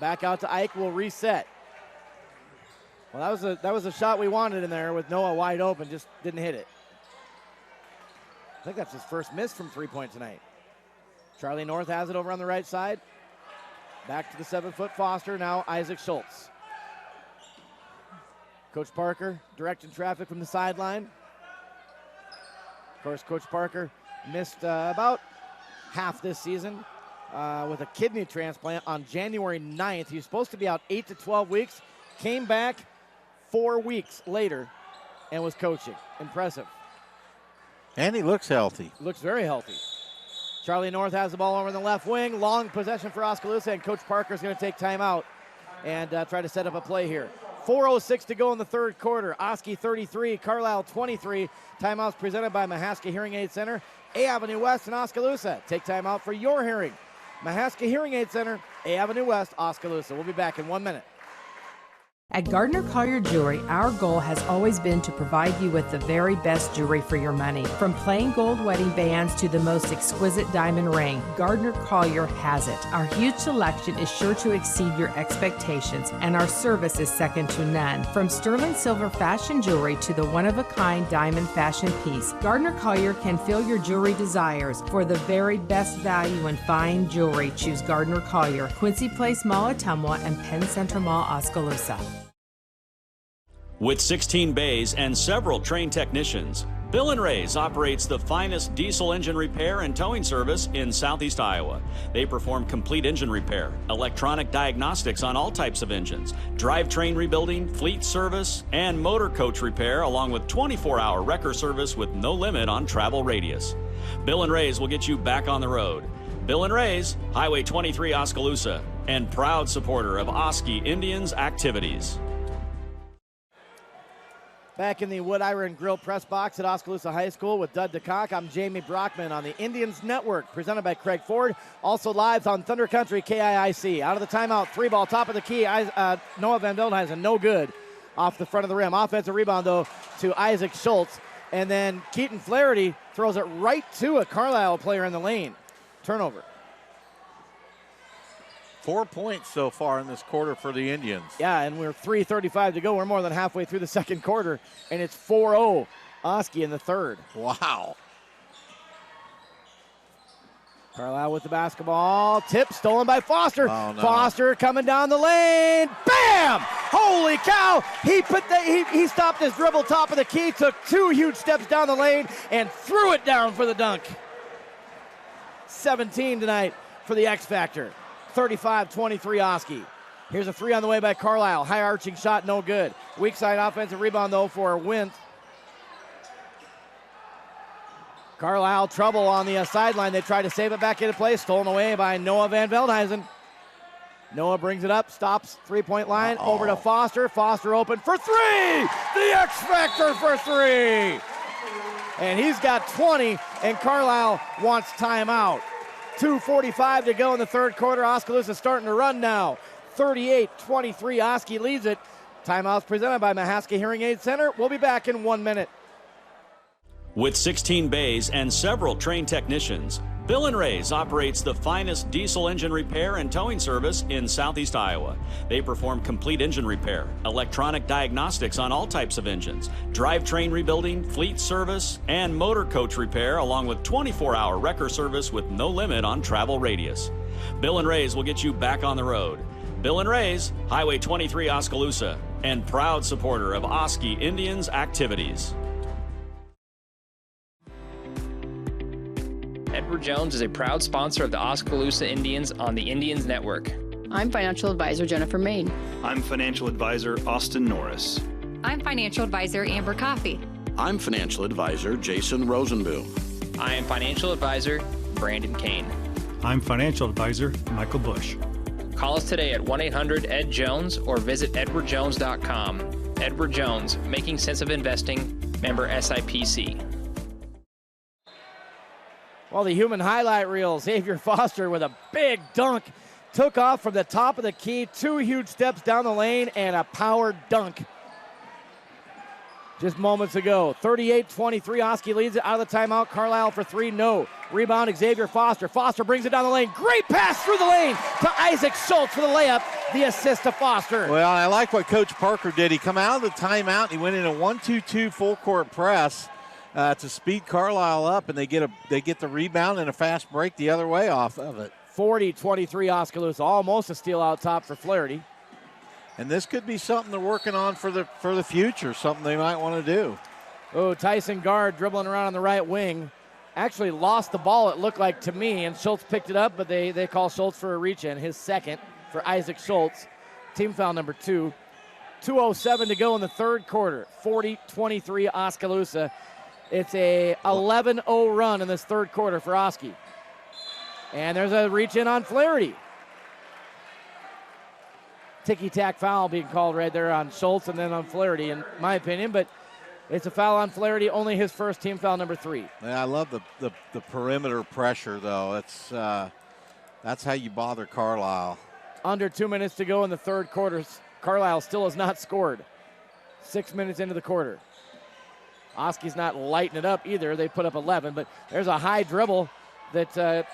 Back out to Ike, will reset. Well, that was a shot we wanted in there with Noah wide open, just didn't hit it. I think that's his first miss from three-point tonight. Charlie North has it over on the right side. Back to the 7-foot Foster, now Isaac Schultz. Coach Parker directing traffic from the sideline. Of course, Coach Parker missed about half this season with a kidney transplant on January 9th. He was supposed to be out 8 to 12 weeks, came back 4 weeks later and was coaching. Impressive. And he looks healthy. Looks very healthy. Charlie North has the ball over in the left wing. Long possession for Oskaloosa, and Coach Parker is going to take timeout and try to set up a play here. 4:06 to go in the third quarter. Oski 33, Carlisle 23. Timeouts presented by Mahaska Hearing Aid Center, A Avenue West in Oskaloosa. Take timeout for your hearing. Mahaska Hearing Aid Center, A Avenue West, Oskaloosa. We'll be back in 1 minute. At Gardner Collier Jewelry, our goal has always been to provide you with the very best jewelry for your money. From plain gold wedding bands to the most exquisite diamond ring, Gardner Collier has it. Our huge selection is sure to exceed your expectations, and our service is second to none. From sterling silver fashion jewelry to the one-of-a-kind diamond fashion piece, Gardner Collier can fill your jewelry desires. For the very best value in fine jewelry, choose Gardner Collier, Quincy Place Mall, Ottumwa, and Penn Center Mall, Oskaloosa. With 16 bays and several trained technicians, Bill & Ray's operates the finest diesel engine repair and towing service in Southeast Iowa. They perform complete engine repair, electronic diagnostics on all types of engines, drivetrain rebuilding, fleet service, and motor coach repair, along with 24-hour wrecker service with no limit on travel radius. Bill & Ray's will get you back on the road. Bill & Ray's, Highway 23 Oskaloosa, and proud supporter of Oski Indians activities. Back in the Wood Iron Grill press box at Oskaloosa High School with Dud DeCock. I'm Jamie Brockman on the Indians Network, presented by Craig Ford. Also live on Thunder Country KIIC. Out of the timeout, 3-ball, top of the key. Noah Van Veldhuizen, no good off the front of the rim. Offensive rebound, though, to Isaac Schultz. And then Keaton Flaherty throws it right to a Carlisle player in the lane. Turnover. 4 points so far in this quarter for the Indians. Yeah, and we're 3:35 to go. We're more than halfway through the second quarter, and it's 4-0 Oski in the third. Wow. Carlisle with the basketball. Tip stolen by Foster. Oh, no. Foster coming down the lane. Bam! Holy cow! He stopped his dribble top of the key, took 2 huge steps down the lane, and threw it down for the dunk. 17 tonight for the X Factor. 35-23 Oski. Here's a 3 on the way by Carlisle. High arching shot, no good. Weak side offensive rebound, though, for Wintz. Carlisle trouble on the sideline. They try to save it back into play. Stolen away by Noah Van Veldhuizen. Noah brings it up, stops, three-point line, over to Foster. Foster open for 3! The X Factor for 3! And he's got 20, and Carlisle wants timeout. 2:45 to go in the third quarter. Oskaloosa starting to run now. 38-23, Oski leads it. Timeouts presented by Mahaska Hearing Aid Center. We'll be back in 1 minute. With 16 bays and several trained technicians, Bill & Ray's operates the finest diesel engine repair and towing service in Southeast Iowa. They perform complete engine repair, electronic diagnostics on all types of engines, drivetrain rebuilding, fleet service, and motor coach repair, along with 24-hour wrecker service with no limit on travel radius. Bill & Ray's will get you back on the road. Bill & Ray's, Highway 23 Oskaloosa, and proud supporter of Oski Indians activities. Edward Jones is a proud sponsor of the Oskaloosa Indians on the Indians Network. I'm financial advisor Jennifer Main. I'm financial advisor Austin Norris. I'm financial advisor Amber Coffey. I'm financial advisor Jason Rosenboom. I am financial advisor Brandon Kane. I'm financial advisor Michael Bush. Call us today at 1-800-ED-JONES or visit edwardjones.com. Edward Jones, making sense of investing, member SIPC. Well, the human highlight reel, Xavier Foster with a big dunk. Took off from the top of the key, 2 huge steps down the lane, and a power dunk. Just moments ago, 38-23, Oski leads it out of the timeout. Carlisle for 3, no. Rebound, Xavier Foster. Foster brings it down the lane. Great pass through the lane to Isaac Schultz for the layup. The assist to Foster. Well, I like what Coach Parker did. He come out of the timeout. He went in a 1-2-2 full court press to speed Carlisle up, and they get the rebound and a fast break the other way off of it. 40-23 Oskaloosa, almost a steal out top for Flaherty. And this could be something they're working on for the future, something they might want to do. Oh, Tyson Guard dribbling around on the right wing. Actually lost the ball, it looked like to me, and Schultz picked it up, but they call Schultz for a reach-in, his second for Isaac Schultz. Team foul number 2. 2:07 to go in the third quarter. 40-23 Oskaloosa. It's a 11-0 run in this third quarter for Oski. And there's a reach-in on Flaherty. Ticky-tack foul being called right there on Schultz and then on Flaherty, in my opinion. But it's a foul on Flaherty, only his first, team foul number 3. Yeah, I love the perimeter pressure, though. That's how you bother Carlisle. Under 2 minutes to go in the third quarter. Carlisle still has not scored. 6 minutes into the quarter. Oski's not lighting it up either. They put up 11, but there's a high dribble that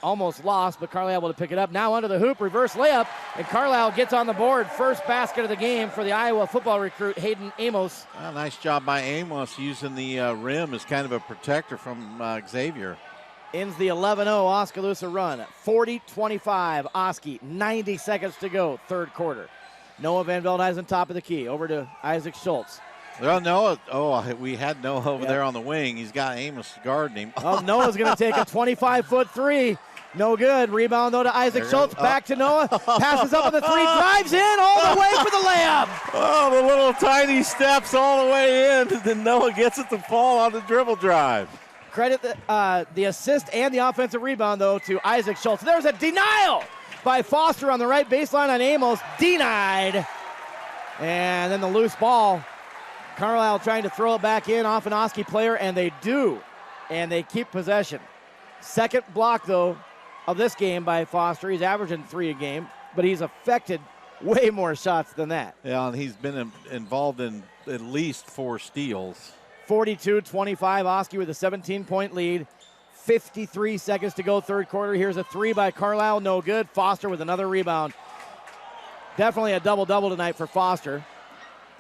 almost lost, but Carlisle able to pick it up. Now under the hoop, reverse layup, and Carlisle gets on the board. First basket of the game for the Iowa football recruit, Hayden Amos. Well, nice job by Amos using the rim as kind of a protector from Xavier. Ends the 11-0 Oskaloosa run. 40-25 Oski, 90 seconds to go, third quarter. Noah Van Veldhuizen top of the key, over to Isaac Schultz. Well, Noah, we had Noah over there on the wing. He's got Amos guarding him. Oh, Noah's going to take a 25-foot three. No good. Rebound, though, to Isaac Schultz. Back to Noah. Passes up on the three. Drives in all the way for the layup. Oh, the little tiny steps all the way in. Then Noah gets it to fall on the dribble drive. Credit the assist and the offensive rebound, though, to Isaac Schultz. There's a denial by Foster on the right baseline on Amos. Denied. And then the loose ball. Carlisle trying to throw it back in off an Oski player, and they do. And they keep possession. Second block, though, of this game by Foster. He's averaging 3 a game, but he's affected way more shots than that. Yeah, and he's been involved in at least 4 steals. 42-25, Oski with a 17-point lead. 53 seconds to go, third quarter. Here's a 3 by Carlisle, no good. Foster with another rebound. Definitely a double-double tonight for Foster.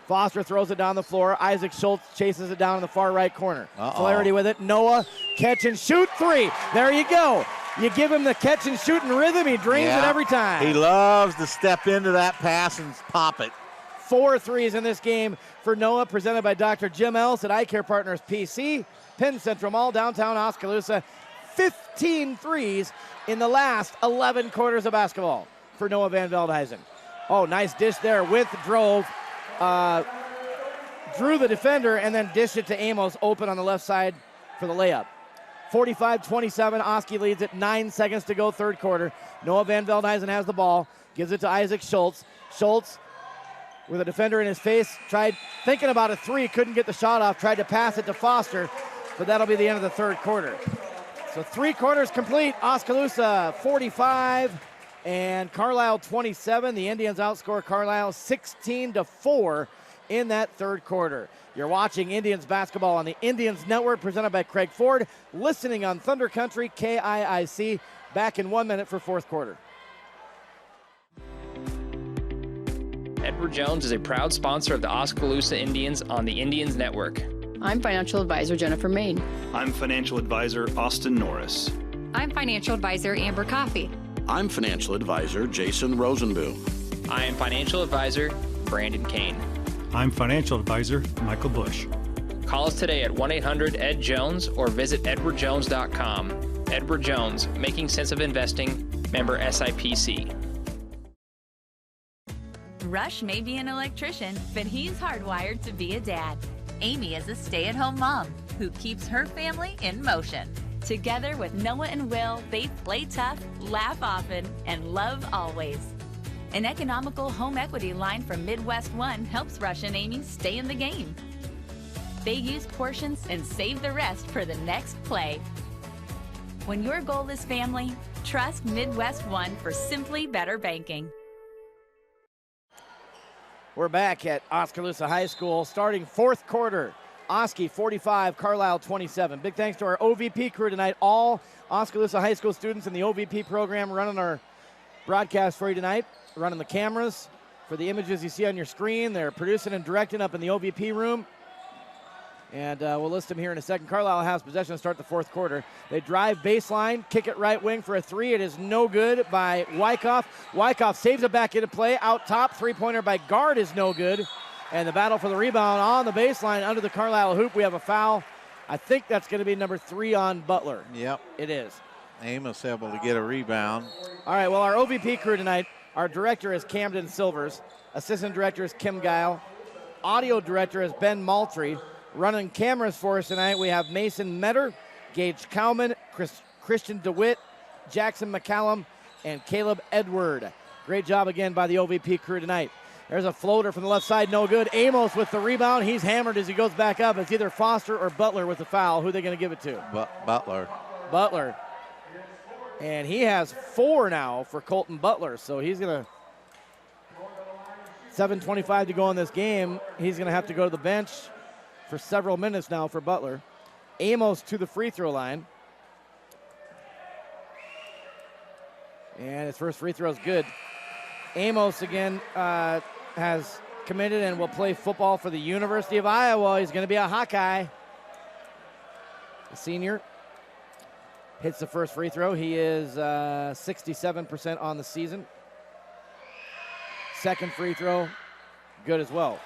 Foster throws it down the floor. Isaac Schultz chases it down in the far right corner. Flaherty with it. Noah, catch and shoot 3. There you go. You give him the catch and shoot and rhythm, he drains it every time. He loves to step into that pass and pop it. 4 threes in this game for Noah, presented by Dr. Jim Ellis at Eye Care Partners PC, Penn Central Mall, downtown Oskaloosa. 15 threes in the last 11 quarters of basketball for Noah Van Veldhuizen. Oh, nice dish there. With drove. Drew the defender and then dished it to Amos open on the left side for the layup. 45-27, Oski leads it, 9 seconds to go, third quarter. Noah Van Veldhuizen has the ball, gives it to Isaac Schultz. Schultz, with a defender in his face, tried thinking about a 3, couldn't get the shot off, tried to pass it to Foster, but that'll be the end of the third quarter. So 3 quarters complete. Oskaloosa 45 and Carlisle 27. The Indians outscore Carlisle 16-4 in that third quarter. You're watching Indians basketball on the Indians Network, presented by Craig Ford, listening on Thunder Country KIIC. Back in 1 minute for fourth quarter. Edward Jones is a proud sponsor of the Oskaloosa Indians on the Indians Network. I'm financial advisor Jennifer Main. I'm financial advisor Austin Norris. I'm financial advisor Amber Coffey. I'm financial advisor Jason Rosenboom. I am financial advisor Brandon Kane. I'm financial advisor Michael Bush. Call us today at 1-800-ED-JONES or visit edwardjones.com. Edward Jones, making sense of investing, member SIPC. Rush may be an electrician, but he's hardwired to be a dad. Amy is a stay-at-home mom who keeps her family in motion. Together with Noah and Will, they play tough, laugh often, and love always. An economical home equity line from Midwest One helps Rush and Amy stay in the game. They use portions and save the rest for the next play. When your goal is family, trust Midwest One for simply better banking. We're back at Oskaloosa High School, starting fourth quarter. Oski 45, Carlisle 27. Big thanks to our OVP crew tonight. All Oskaloosa High School students in the OVP program running our broadcast for you tonight, running the cameras for the images you see on your screen. They're producing and directing up in the OVP room. And we'll list them here in a second. Carlisle has possession to start the fourth quarter. They drive baseline, kick it right wing for a three. It is no good by Wyckoff. Wyckoff saves it back into play. Out top, three-pointer by Guard is no good. And the battle for the rebound on the baseline under the Carlisle hoop. We have a foul. I think that's going to be number 3 on Butler. Yep. It is. Amos able to get a rebound. All right, well, our OVP crew tonight, our director is Camden Silvers. Assistant director is Kim Guile. Audio director is Ben Maltry. Running cameras for us tonight, we have Mason Metter, Gage Cowman, Christian DeWitt, Jackson McCallum, and Caleb Edward. Great job again by the OVP crew tonight. There's a floater from the left side, no good. Amos with the rebound. He's hammered as he goes back up. It's either Foster or Butler with the foul. Who are they going to give it to? Butler. And he has 4 now for Colton Butler, so he's going to 7:25 to go in this game. He's going to have to go to the bench for several minutes now for Butler. Amos to the free throw line. And his first free throw is good. Amos again has committed and will play football for the University of Iowa. He's going to be a Hawkeye. The senior hits the first free throw. He is 67% on the season. Second free throw, good as well.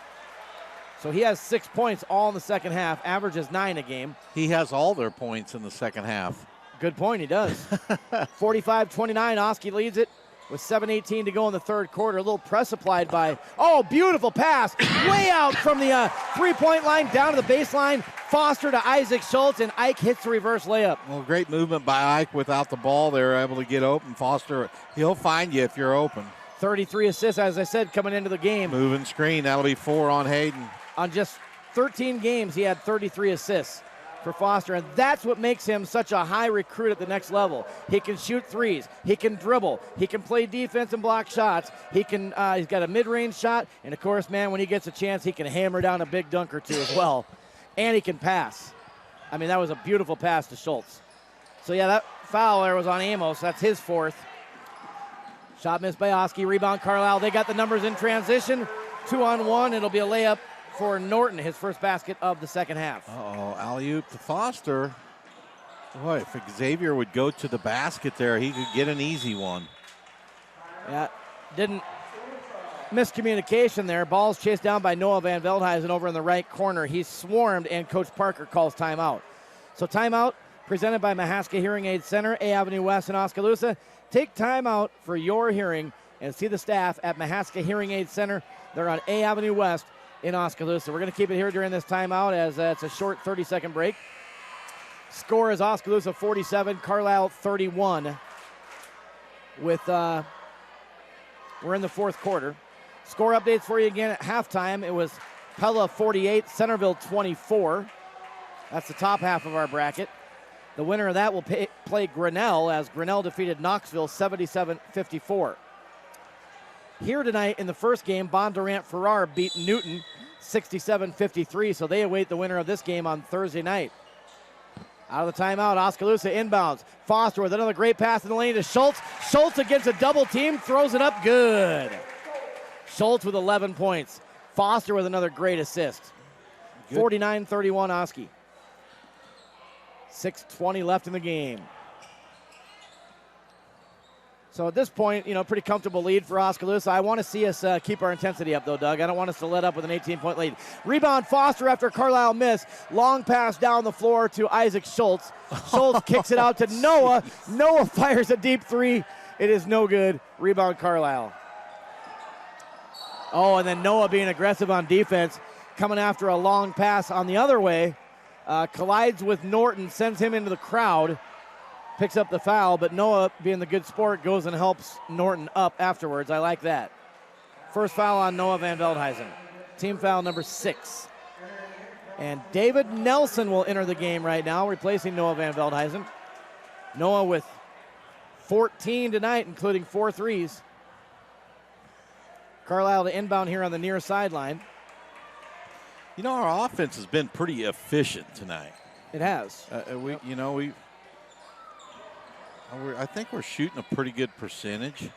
So he has 6 points all in the second half, averages 9 a game. He has all their points in the second half. Good point, he does. 45-29, Oski leads it with 7:18 to go in the third quarter. A little press applied by, beautiful pass, way out from the three-point line, down to the baseline. Foster to Isaac Schultz, and Ike hits the reverse layup. Well, great movement by Ike without the ball. They were able to get open. Foster, he'll find you if you're open. 33 assists, as I said, coming into the game. Moving screen, that'll be 4 on Hayden. On just 13 games, he had 33 assists for Foster, and that's what makes him such a high recruit at the next level. He can shoot threes, he can dribble, he can play defense and block shots, he's got a mid-range shot, and of course, man, when he gets a chance, he can hammer down a big dunk or two as well, and he can pass. I mean, that was a beautiful pass to Schultz. So yeah, that foul there was on Amos. That's his 4th. Shot missed by Oski, rebound Carlisle. They got the numbers in transition. 2-on-1, it'll be a layup for Norton, his first basket of the second half. Alley-oop to Foster. Boy, if Xavier would go to the basket there, he could get an easy one. Yeah, miscommunication there. Ball's chased down by Noah Van Veldhuizen over in the right corner. He's swarmed, and Coach Parker calls timeout. So timeout presented by Mahaska Hearing Aid Center, A Avenue West in Oskaloosa. Take time out for your hearing and see the staff at Mahaska Hearing Aid Center. They're on A Avenue West in Oskaloosa. We're going to keep it here during this timeout as it's a short 30-second break. Score is Oskaloosa 47, Carlisle 31. We're in the fourth quarter. Score updates for you again at halftime. It was Pella 48, Centerville 24. That's the top half of our bracket. The winner of that will play Grinnell, as Grinnell defeated Knoxville 77-54. Here tonight in the first game, Bondurant-Farrar beat Newton 67-53, so they await the winner of this game on Thursday night. Out of the timeout, Oskaloosa inbounds. Foster with another great pass in the lane to Schultz. Schultz against a double team, throws it up good. Schultz with 11 points. Foster with another great assist. 49-31 Oski. 6:20 left in the game. So at this point, pretty comfortable lead for Oskaloosa. I want to see us keep our intensity up, though, Doug. I don't want us to let up with an 18-point lead. Rebound, Foster after Carlisle miss. Long pass down the floor to Isaac Schultz. Schultz kicks it out to Noah. Noah fires a deep three. It is no good. Rebound, Carlisle. Oh, and then Noah being aggressive on defense, coming after a long pass on the other way. Collides with Norton, sends him into the crowd. Picks up the foul, but Noah, being the good sport, goes and helps Norton up afterwards. I like that. First foul on Noah Van Veldhuizen. Team foul number 6. And David Nelson will enter the game right now, replacing Noah Van Veldhuizen. Noah with 14 tonight, including 4 threes. Carlisle to inbound here on the near sideline. Our offense has been pretty efficient tonight. It has. I think we're shooting a pretty good percentage.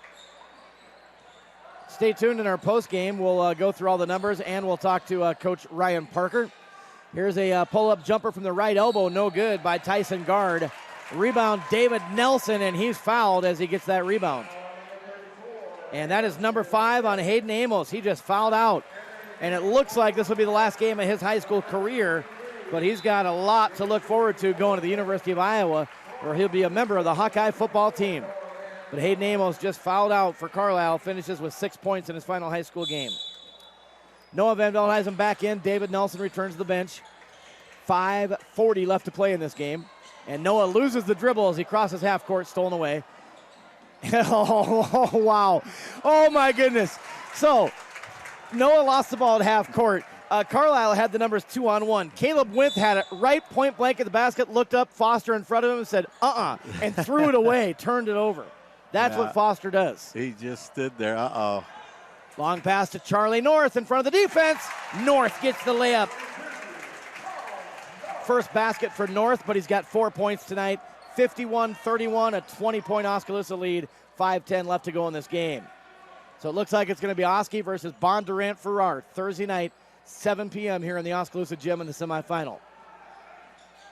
Stay tuned in our post game. We'll go through all the numbers, and we'll talk to Coach Ryan Parker. Here's a pull-up jumper from the right elbow. No good by Tyson Guard. Rebound, David Nelson, and he's fouled as he gets that rebound. And that is number 5 on Hayden Amos. He just fouled out. And it looks like this will be the last game of his high school career, but he's got a lot to look forward to going to the University of Iowa, where he'll be a member of the Hawkeye football team. But Hayden Amos just fouled out for Carlisle, finishes with 6 points in his final high school game. Noah Van Veldhuizen back in. David Nelson returns to the bench. 5:40 left to play in this game. And Noah loses the dribble as he crosses half court, stolen away. Oh, wow. Oh, my goodness. So, Noah lost the ball at half court. Carlisle had the numbers 2-on-1. Caleb Winth had it right point blank at the basket, looked up, Foster in front of him and said, and threw it away, turned it over. That's what Foster does. He just stood there, Long pass to Charlie North in front of the defense. North gets the layup. First basket for North, but he's got 4 points tonight. 51-31, a 20-point Oskaloosa lead. 5:10 left to go in this game. So it looks like it's going to be Oski versus Bondurant-Farrar Thursday night, 7 p.m. here in the Oskaloosa Gym in the semifinal.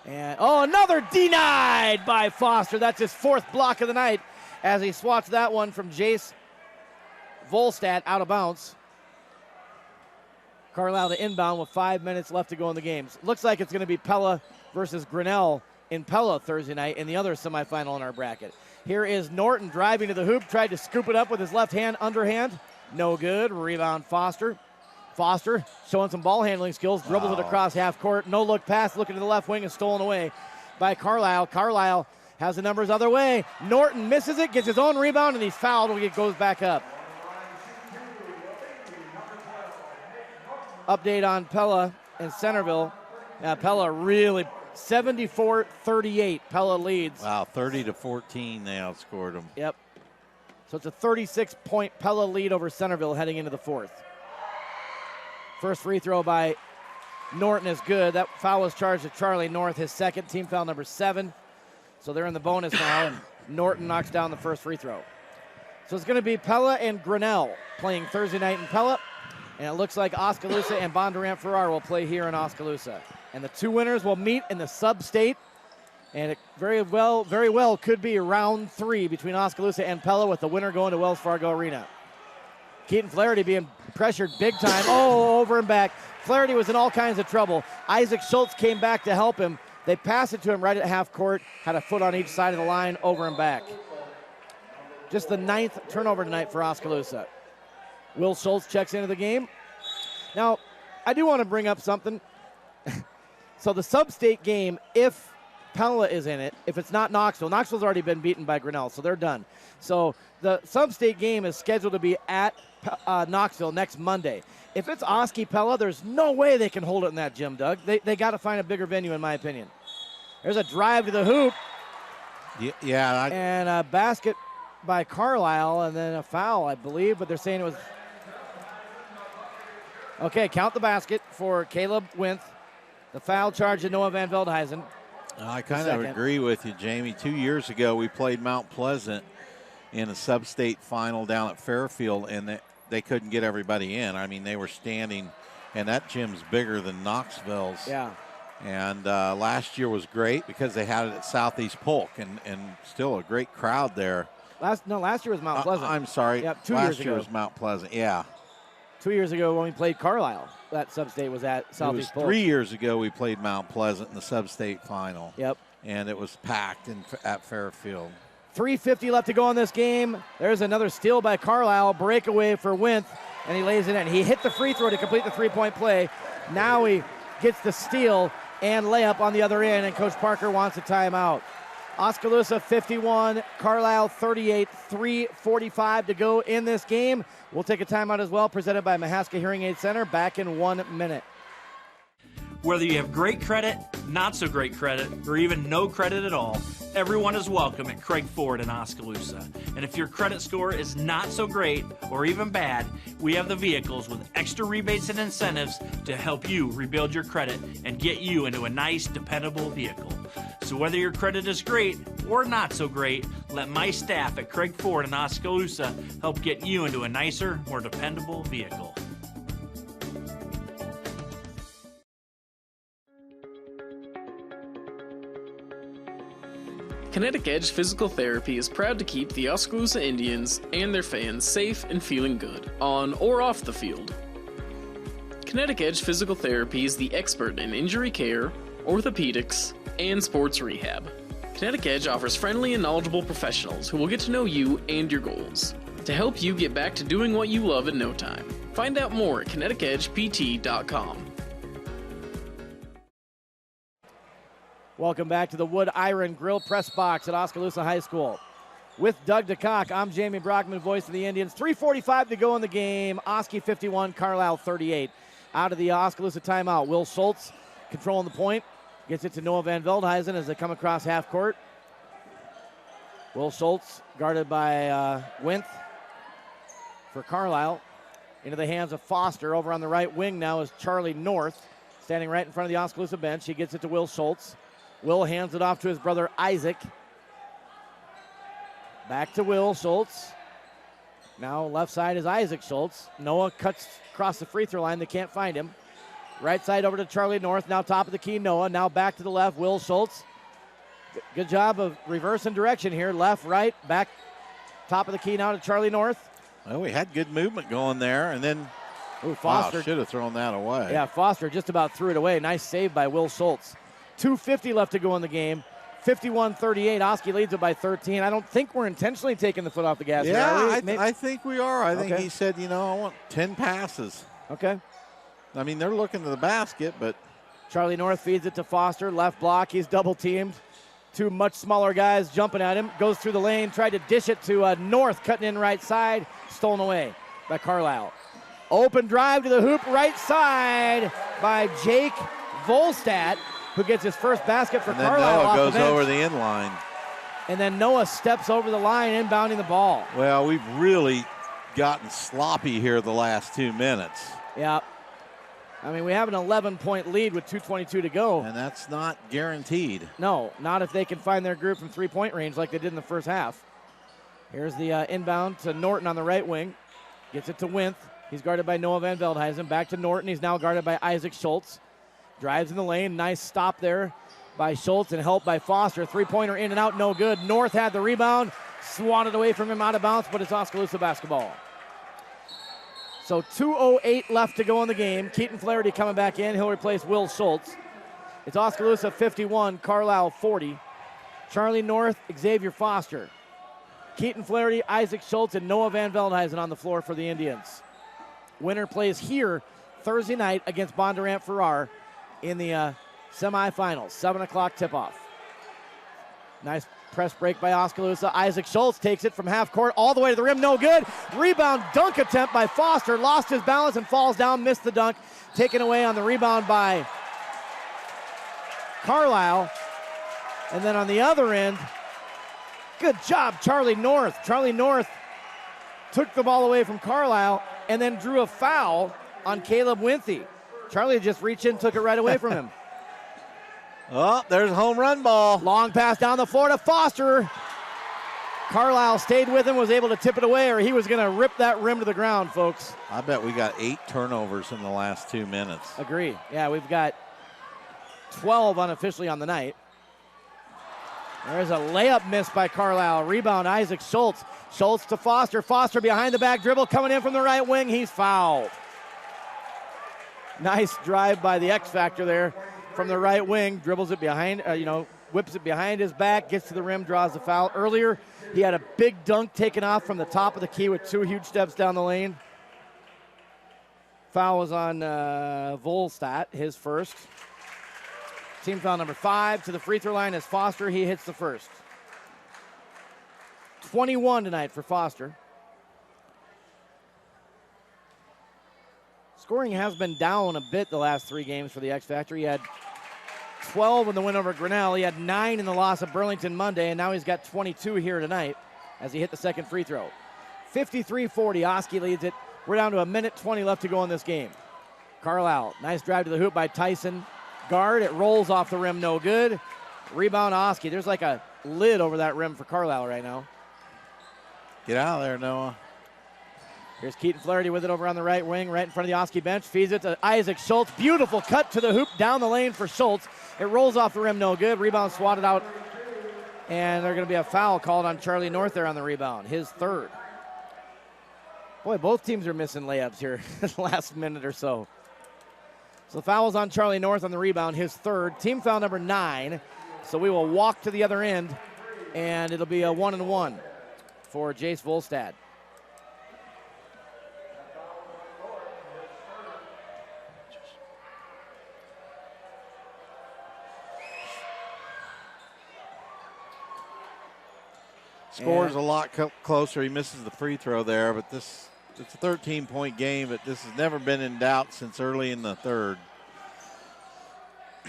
And, another denied by Foster. That's his 4th block of the night as he swats that one from Jace Volstad out of bounds. Carlisle to inbound with 5 minutes left to go in the game. Looks like it's going to be Pella versus Grinnell in Pella Thursday night in the other semifinal in our bracket. Here is Norton driving to the hoop, tried to scoop it up with his left hand, underhand. No good. Rebound Foster. Foster showing some ball handling skills, dribbles it across half court. No look pass, looking to the left wing and stolen away by Carlisle. Carlisle has the numbers other way. Norton misses it, gets his own rebound, and he's fouled when it goes back up. Update on Pella and Centerville. Pella really 74-38. Pella leads. Wow, 30-14 they outscored them. Yep. So it's a 36-point Pella lead over Centerville heading into the 4th. First free throw by Norton is good. That foul was charged to Charlie North, his 2nd, team foul number 7. So they're in the bonus now, and Norton knocks down the first free throw. So it's going to be Pella and Grinnell playing Thursday night in Pella. And it looks like Oskaloosa and Bondurant-Farrar will play here in Oskaloosa. And the 2 winners will meet in the sub-state. And it very well could be round 3 between Oskaloosa and Pella, with the winner going to Wells Fargo Arena. Keaton Flaherty being pressured big time. Over and back. Flaherty was in all kinds of trouble. Isaac Schultz came back to help him. They passed it to him right at half court. Had a foot on each side of the line, over and back. Just the 9th turnover tonight for Oskaloosa. Will Schultz checks into the game. Now, I do want to bring up something. So the sub-state game, if Pella is in it, if it's not Knoxville, Knoxville's already been beaten by Grinnell, so they're done. So the sub-state game is scheduled to be at Knoxville next Monday. If it's Oski Pella, there's no way they can hold it in that gym, Doug. They got to find a bigger venue, in my opinion. There's a drive to the hoop. Yeah. And a basket by Carlisle, and then a foul, I believe, but they're saying it was. Okay, count the basket for Caleb Winth. The foul charge to Noah Van Veldhuizen. I kind of agree with you, Jamie. 2 years ago, we played Mount Pleasant in a sub-state final down at Fairfield, and they couldn't get everybody in. I mean, they were standing, and that gym's bigger than Knoxville's. Yeah. And last year was great because they had it at Southeast Polk, and still a great crowd there. Last year was Mount Pleasant. I'm sorry. Yep, last year was Mount Pleasant, yeah. 2 years ago when we played Carlisle, that sub-state was at Southeast Polk. 3 years ago we played Mount Pleasant in the sub-state final. Yep. And it was packed at Fairfield. 3:50 left to go in this game. There's another steal by Carlisle, breakaway for Winth, and he lays it in. He hit the free throw to complete the three-point play. Now he gets the steal and layup on the other end, and Coach Parker wants a timeout. Oskaloosa 51, Carlisle 38, 3:45 to go in this game. We'll take a timeout as well, presented by Mahaska Hearing Aid Center. Back in 1 minute. Whether you have great credit, not so great credit, or even no credit at all, everyone is welcome at Craig Ford in Oskaloosa. And if your credit score is not so great or even bad, we have the vehicles with extra rebates and incentives to help you rebuild your credit and get you into a nice, dependable vehicle. So whether your credit is great or not so great, let my staff at Craig Ford in Oskaloosa help get you into a nicer, more dependable vehicle. Kinetic Edge Physical Therapy is proud to keep the Oskaloosa Indians and their fans safe and feeling good, on or off the field. Kinetic Edge Physical Therapy is the expert in injury care, orthopedics, and sports rehab. Kinetic Edge offers friendly and knowledgeable professionals who will get to know you and your goals to help you get back to doing what you love in no time. Find out more at kineticedgept.com. Welcome back to the Wood Iron Grill Press Box at Oskaloosa High School. With Doug DeCock, I'm Jamie Brockman, voice of the Indians. 3:45 to go in the game. Oski 51, Carlisle 38. Out of the Oskaloosa timeout, Will Schultz controlling the point. Gets it to Noah Van Veldhuizen as they come across half court. Will Schultz guarded by Winth for Carlisle. Into the hands of Foster. Over on the right wing now is Charlie North, standing right in front of the Oskaloosa bench. He gets it to Will Schultz. Will hands it off to his brother Isaac. Back to Will Schultz. Now left side is Isaac Schultz. Noah cuts across the free throw line. They can't find him. Right side over to Charlie North. Now top of the key, Noah. Now back to the left, Will Schultz. Good job of reversing direction here. Left, right, back. Top of the key now to Charlie North. Well, we had good movement going there, and then Foster should have thrown that away. Yeah, Foster just about threw it away. Nice save by Will Schultz. 2:50 left to go in the game. 51-38. Oski leads it by 13. I don't think we're intentionally taking the foot off the gas. Yeah, I think we are. I think he said, I want 10 passes. Okay. I mean, they're looking to the basket, but Charlie North feeds it to Foster. Left block. He's double teamed. Two much smaller guys jumping at him. Goes through the lane. Tried to dish it to North, cutting in right side. Stolen away by Carlisle. Open drive to the hoop, right side by Jake Volstad, who gets his first basket for Carlisle. Noah off goes the bench. over the end line. And then Noah steps over the line, inbounding the ball. Well, we've really gotten sloppy here the last 2 minutes. Yeah. I mean, we have an 11-point lead with 2:22 to go. And that's not guaranteed. No, not if they can find their group from three-point range like they did in the first half. Here's the inbound to Norton on the right wing. Gets it to Winth. He's guarded by Noah Van Veldhuizen. Back to Norton. He's now guarded by Isaac Schultz. Drives in the lane. Nice stop there by Schultz and help by Foster. Three-pointer in and out, no good. North had the rebound. Swatted away from him out of bounds, but it's Oskaloosa basketball. So 2:08 left to go in the game. Keaton Flaherty coming back in. He'll replace Will Schultz. It's Oskaloosa 51, Carlisle 40. Charlie North, Xavier Foster. Keaton Flaherty, Isaac Schultz, and Noah Van Veldhuizen on the floor for the Indians. Winner plays here Thursday night against Bondurant Farrar in the semifinals. 7 o'clock tip-off. Nice press break by Oskaloosa. Isaac Schultz takes it from half court all the way to the rim. No good. Rebound dunk attempt by Foster. Lost his balance and falls down. Missed the dunk. Taken away on the rebound by Carlisle. And then on the other end, good job, Charlie North. Charlie North took the ball away from Carlisle and then drew a foul on Caleb Winthy. Charlie just reached in, took it right away from him. Oh, there's a home run ball. Long pass down the floor to Foster. Carlisle stayed with him, was able to tip it away, or he was going to rip that rim to the ground, folks. I bet we got 8 turnovers in the last 2 minutes. Agree. Yeah, we've got 12 unofficially on the night. There's a layup miss by Carlisle. Rebound, Isaac Schultz. Schultz to Foster. Foster behind the back dribble, coming in from the right wing. He's fouled. Nice drive by the X Factor there from the right wing. Dribbles it behind, whips it behind his back, gets to the rim, draws the foul. Earlier, he had a big dunk taken off from the top of the key with 2 huge steps down the lane. Foul was on Volstadt, his first. Team foul number 5 to the free throw line is Foster. He hits the first. 21 tonight for Foster. Scoring has been down a bit the last 3 games for the X Factor. He had 12 in the win over Grinnell. He had 9 in the loss of Burlington Monday, and now he's got 22 here tonight as he hit the second free throw. 53-40, Oski leads it. We're down to 1:20 left to go in this game. Carlisle, nice drive to the hoop by Tyson. Guard, it rolls off the rim, no good. Rebound, Oski. There's like a lid over that rim for Carlisle right now. Get out of there, Noah. Here's Keaton Flaherty with it over on the right wing, right in front of the Oski bench. Feeds it to Isaac Schultz. Beautiful cut to the hoop, down the lane for Schultz. It rolls off the rim, no good. Rebound swatted out. And there's going to be a foul called on Charlie North there on the rebound, his third. Boy, both teams are missing layups here the last minute or so. So the foul is on Charlie North on the rebound, his third. Team foul number 9. So we will walk to the other end, and it'll be a 1-and-1 for Jace Volstad. Scores a lot closer. He misses the free throw there, but it's a 13-point game, but this has never been in doubt since early in the third.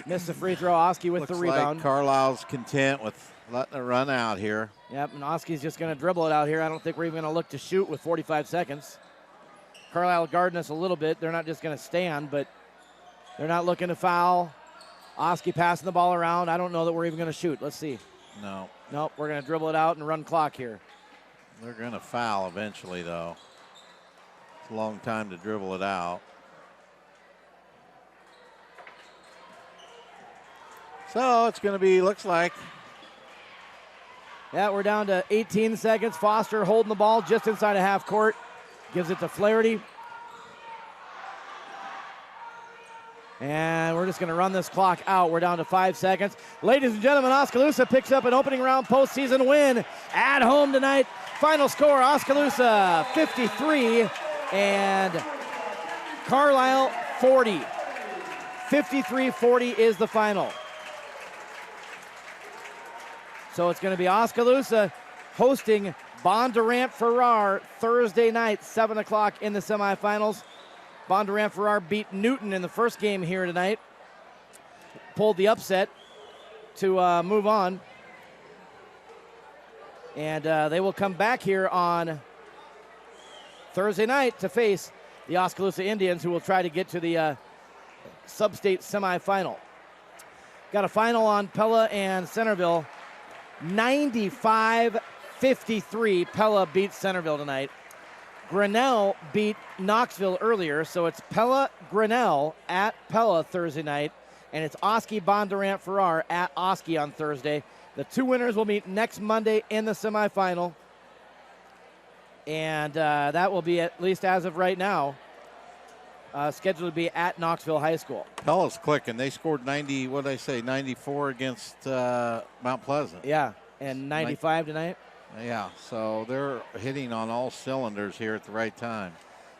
Missed the free throw. Oski with the rebound. Like Carlisle's content with letting it run out here. Yep, and Oski's just going to dribble it out here. I don't think we're even going to look to shoot with 45 seconds. Carlisle guarding us a little bit. They're not just going to stand, but they're not looking to foul. Oski passing the ball around. I don't know that we're even going to shoot. Let's see. No. Nope, we're going to dribble it out and run clock here. They're going to foul eventually, though. It's a long time to dribble it out. So it's going to be, looks like. Yeah, we're down to 18 seconds. Foster holding the ball just inside of half court. Gives it to Flaherty. And we're just going to run this clock out. We're down to 5 seconds. Ladies and gentlemen, Oskaloosa picks up an opening round postseason win at home tonight. Final score, Oskaloosa 53 and Carlisle 40. 53-40 is the final. So it's going to be Oskaloosa hosting Bondurant Farrar Thursday night, 7 o'clock in the semifinals. Bondurant Farrar beat Newton in the first game here tonight. Pulled the upset to move on. And they will come back here on Thursday night to face the Oskaloosa Indians, who will try to get to the sub-state semifinal. Got a final on Pella and Centerville. 95-53, Pella beats Centerville tonight. Grinnell beat Knoxville earlier, so it's Pella-Grinnell at Pella Thursday night, and it's Oski-Bondurant Farrar at Oski on Thursday. The 2 winners will meet next Monday in the semifinal, and that will be, at least as of right now, scheduled to be at Knoxville High School. Pella's clicking. They scored 94 against Mount Pleasant. Yeah, and 95 tonight. Yeah, so they're hitting on all cylinders here at the right time.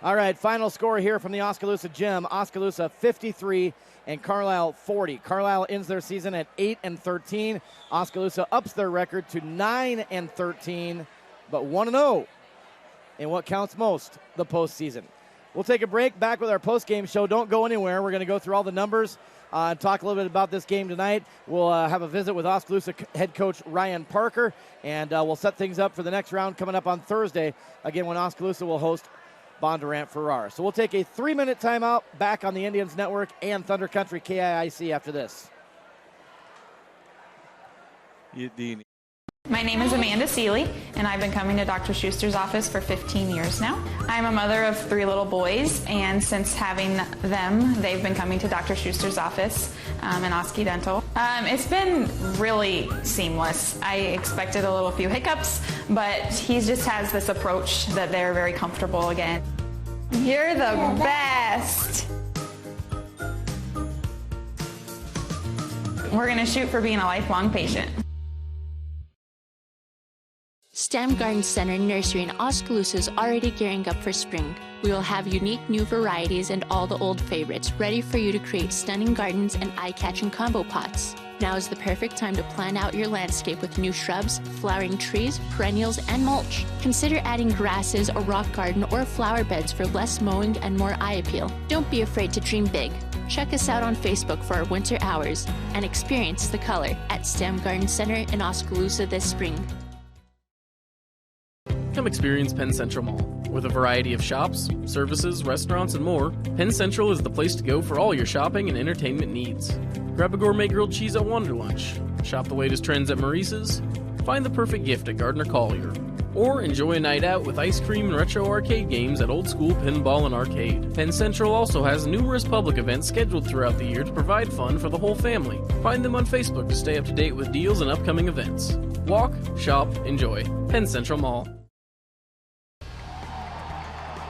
All right, final score here from the Oskaloosa Gym. Oskaloosa 53 and Carlisle 40. Carlisle ends their season at 8-13. Oskaloosa ups their record to 9-13, but 1-0 in what counts most, the postseason. We'll take a break. Back with our post-game show. Don't go anywhere. We're going to go through all the numbers and talk a little bit about this game tonight. We'll have a visit with Oskaloosa head coach Ryan Parker, and we'll set things up for the next round coming up on Thursday, again, when Oskaloosa will host Bondurant Farrar. So we'll take a 3-minute timeout back on the Indians Network and Thunder Country KIIC after this. My name is Amanda Seeley, and I've been coming to Dr. Schuster's office for 15 years now. I'm a mother of 3 little boys, and since having them, they've been coming to Dr. Schuster's office in Oski Dental. It's been really seamless. I expected a few hiccups, but he just has this approach that they're very comfortable again. You're the best! We're going to shoot for being a lifelong patient. STEM Garden Center Nursery in Oskaloosa is already gearing up for spring. We will have unique new varieties and all the old favorites ready for you to create stunning gardens and eye-catching combo pots. Now is the perfect time to plan out your landscape with new shrubs, flowering trees, perennials, and mulch. Consider adding grasses, a rock garden, or flower beds for less mowing and more eye appeal. Don't be afraid to dream big. Check us out on Facebook for our winter hours and experience the color at STEM Garden Center in Oskaloosa this spring. Come experience Penn Central Mall. With a variety of shops, services, restaurants, and more, Penn Central is the place to go for all your shopping and entertainment needs. Grab a gourmet grilled cheese at Wonder Lunch, shop the latest trends at Maurice's, find the perfect gift at Gardner Collier, or enjoy a night out with ice cream and retro arcade games at Old School Pinball and Arcade. Penn Central also has numerous public events scheduled throughout the year to provide fun for the whole family. Find them on Facebook to stay up to date with deals and upcoming events. Walk, shop, enjoy. Penn Central Mall.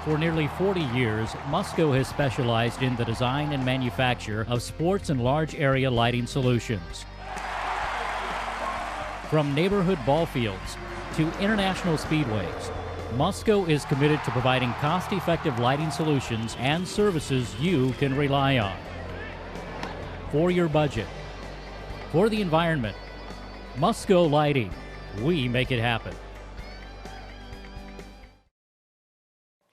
For nearly 40 years, Musco has specialized in the design and manufacture of sports and large area lighting solutions. From neighborhood ball fields to international speedways, Musco is committed to providing cost-effective lighting solutions and services you can rely on. For your budget, for the environment, Musco Lighting, we make it happen.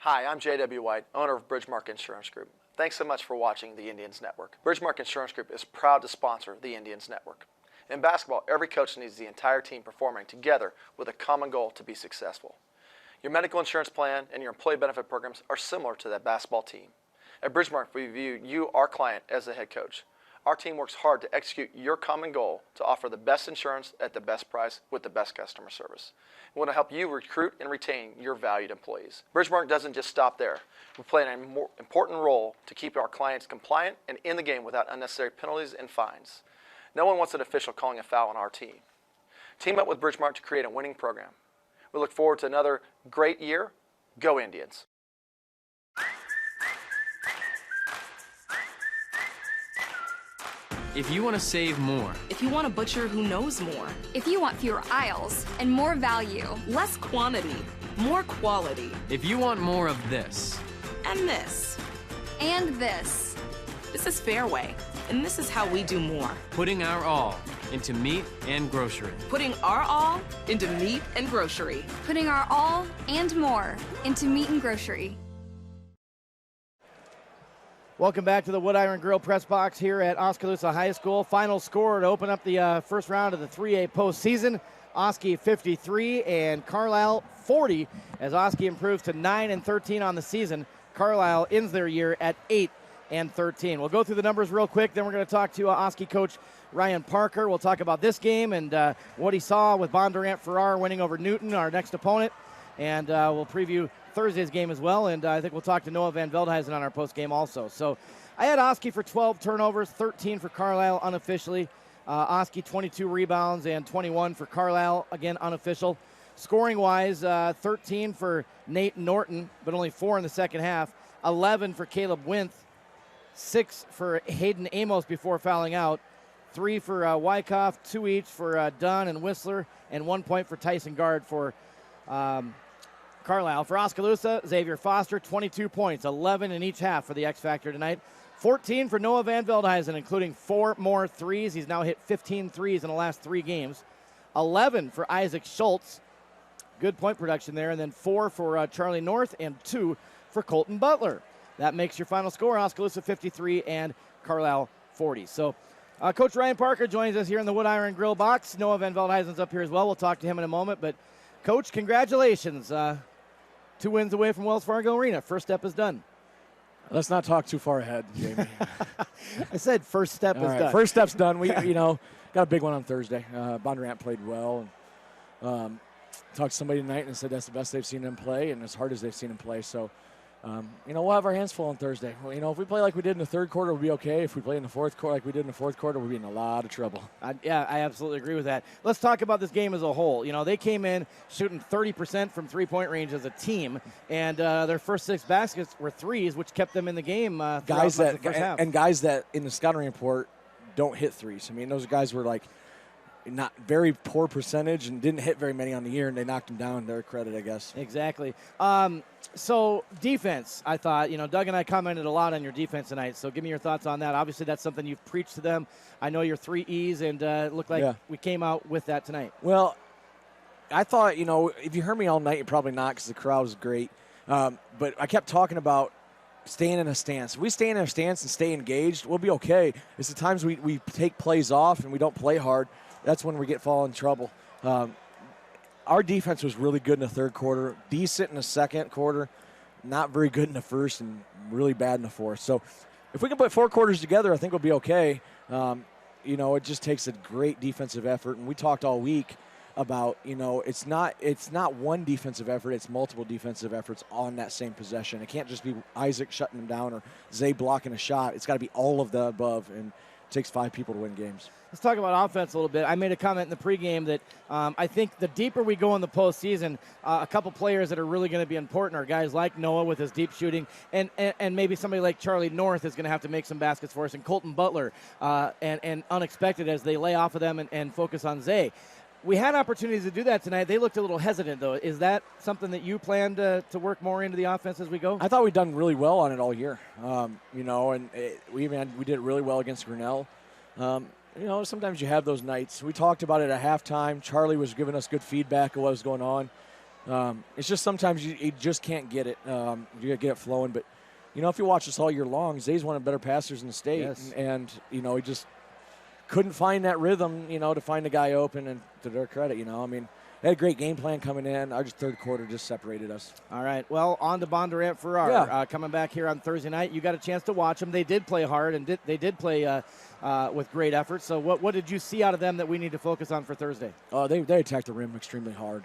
Hi, I'm J.W. White, owner of Bridgemark Insurance Group. Thanks so much for watching the Indians Network. Bridgemark Insurance Group is proud to sponsor the Indians Network. In basketball, every coach needs the entire team performing together with a common goal to be successful. Your medical insurance plan and your employee benefit programs are similar to that basketball team. At Bridgemark, we view you, our client, as the head coach. Our team works hard to execute your common goal to offer the best insurance at the best price with the best customer service. We want to help you recruit and retain your valued employees. Bridgemark doesn't just stop there. We play an important role to keep our clients compliant and in the game without unnecessary penalties and fines. No one wants an official calling a foul on our team. Team up with Bridgemark to create a winning program. We look forward to another great year. Go Indians! If you want to save more. If you want a butcher who knows more. If you want fewer aisles and more value. Less quantity, more quality. If you want more of this. And this. And this. This is Fairway, and this is how we do more. Putting our all into meat and grocery. Putting our all into meat and grocery. Putting our all and more into meat and grocery. Welcome back to the Wood Iron Grill press box here at Oskaloosa High School. Final score to open up the first round of the 3A postseason. Oski 53 and Carlisle 40 as Oski improves to 9-13 on the season. Carlisle ends their year at 8-13. We'll go through the numbers real quick, then we're going to talk to Oski coach Ryan Parker. We'll talk about this game and what he saw with Bondurant Farrar winning over Newton, our next opponent. And we'll preview Thursday's game as well, and I think we'll talk to Noah Van Veldhuizen on our post game also. So I had Oski for 12 turnovers, 13 for Carlisle unofficially. Oski 22 rebounds and 21 for Carlisle, again unofficial. Scoring-wise, 13 for Nate Norton, but only 4 in the second half. 11 for Caleb Winth, 6 for Hayden Amos before fouling out. 3 for Wyckoff, 2 each for Dunn and Whistler, and 1 point for Tyson Guard for Carlisle. For Oskaloosa, Xavier Foster, 22 points, 11 in each half for the X Factor tonight. 14 for Noah Van Veldhuizen, including 4 more threes. He's now hit 15 threes in the last 3 games. 11 for Isaac Schultz. Good point production there. And then 4 for Charlie North and 2 for Colton Butler. That makes your final score, Oskaloosa 53 and Carlisle 40. So Coach Ryan Parker joins us here in the Wood Iron Grill box. Noah Van Veldhuizen's up here as well. We'll talk to him in a moment. But, Coach, congratulations. 2 wins away from Wells Fargo Arena. First step is done. Let's not talk too far ahead, Jamie. I said first step is done. First step's done. We, got a big one on Thursday. Bondurant played well. And, talked to somebody tonight and said that's the best they've seen him play and as hard as they've seen him play. So, we'll have our hands full on Thursday. Well, if we play like we did in the third quarter, we'll be okay. If we play in the fourth quarter like we did in the fourth quarter, we'll be in a lot of trouble. I absolutely agree with that. Let's talk about this game as a whole. They came in shooting 30% from three-point range as a team, and their first 6 baskets were threes, which kept them in the game guys the first half. And guys that in the scouting report don't hit threes. Those guys were like not very poor percentage and didn't hit very many on the year, and they knocked them down. Their credit, I guess. Exactly. So defense, I thought, Doug and I commented a lot on your defense tonight, so give me your thoughts on that. Obviously, that's something you've preached to them. I know your 3 E's, and it looked like we came out with that tonight. Well, I thought, if you heard me all night, you're probably not because the crowd was great. But I kept talking about staying in a stance. If we stay in a stance and stay engaged, we'll be okay. It's the times we take plays off and we don't play hard. That's when we fall in trouble. Our defense was really good in the third quarter, decent in the second quarter, not very good in the first, and really bad in the fourth. So if we can put 4 quarters together, I think we'll be okay. It just takes a great defensive effort, and we talked all week about, it's not one defensive effort, it's multiple defensive efforts on that same possession. It can't just be Isaac shutting them down or Zay blocking a shot. It's got to be all of the above, and it takes 5 people to win games. Let's talk about offense a little bit. I made a comment in the pregame that I think the deeper we go in the postseason, a couple players that are really going to be important are guys like Noah with his deep shooting, and maybe somebody like Charlie North is going to have to make some baskets for us, and Colton Butler, and unexpected as they lay off of them and focus on Zay. We had opportunities to do that tonight. They looked a little hesitant, though. Is that something that you plan to work more into the offense as we go? I thought we'd done really well on it all year, we did it really well against Grinnell. Sometimes you have those nights. We talked about it at halftime. Charlie was giving us good feedback of what was going on. It's just sometimes you just can't get it. You got to get it flowing. But, if you watch us all year long, Zay's one of the better passers in the state. Yes. And he just couldn't find that rhythm, to find the guy open. And to their credit, they had a great game plan coming in. Our third quarter just separated us. All right. Well, on to Bondurant Farrar coming back here on Thursday night. You got a chance to watch them. They did play hard, and they did play with great effort. So what did you see out of them that we need to focus on for Thursday? Oh, they attacked the rim extremely hard.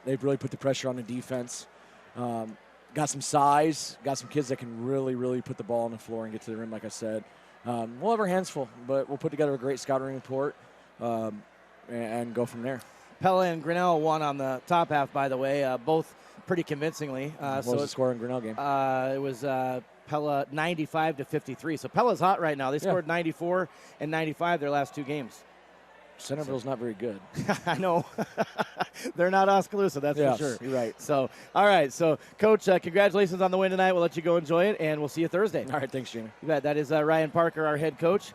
They've really put the pressure on the defense. Got some size. Got some kids that can really, really put the ball on the floor and get to the rim, like I said. We'll have our hands full, but we'll put together a great scouting report and go from there. Pella and Grinnell won on the top half, by the way, both pretty convincingly. What was the score in Grinnell game? It was Pella 95-53. So Pella's hot right now. They scored 94 and 95 their last 2 games. Centerville's not very good. I know. They're not Oskaloosa, that's for sure. You're right. So, all right. So, Coach, congratulations on the win tonight. We'll let you go enjoy it, and we'll see you Thursday. All right. Thanks, Jamie. You bet. That is Ryan Parker, our head coach,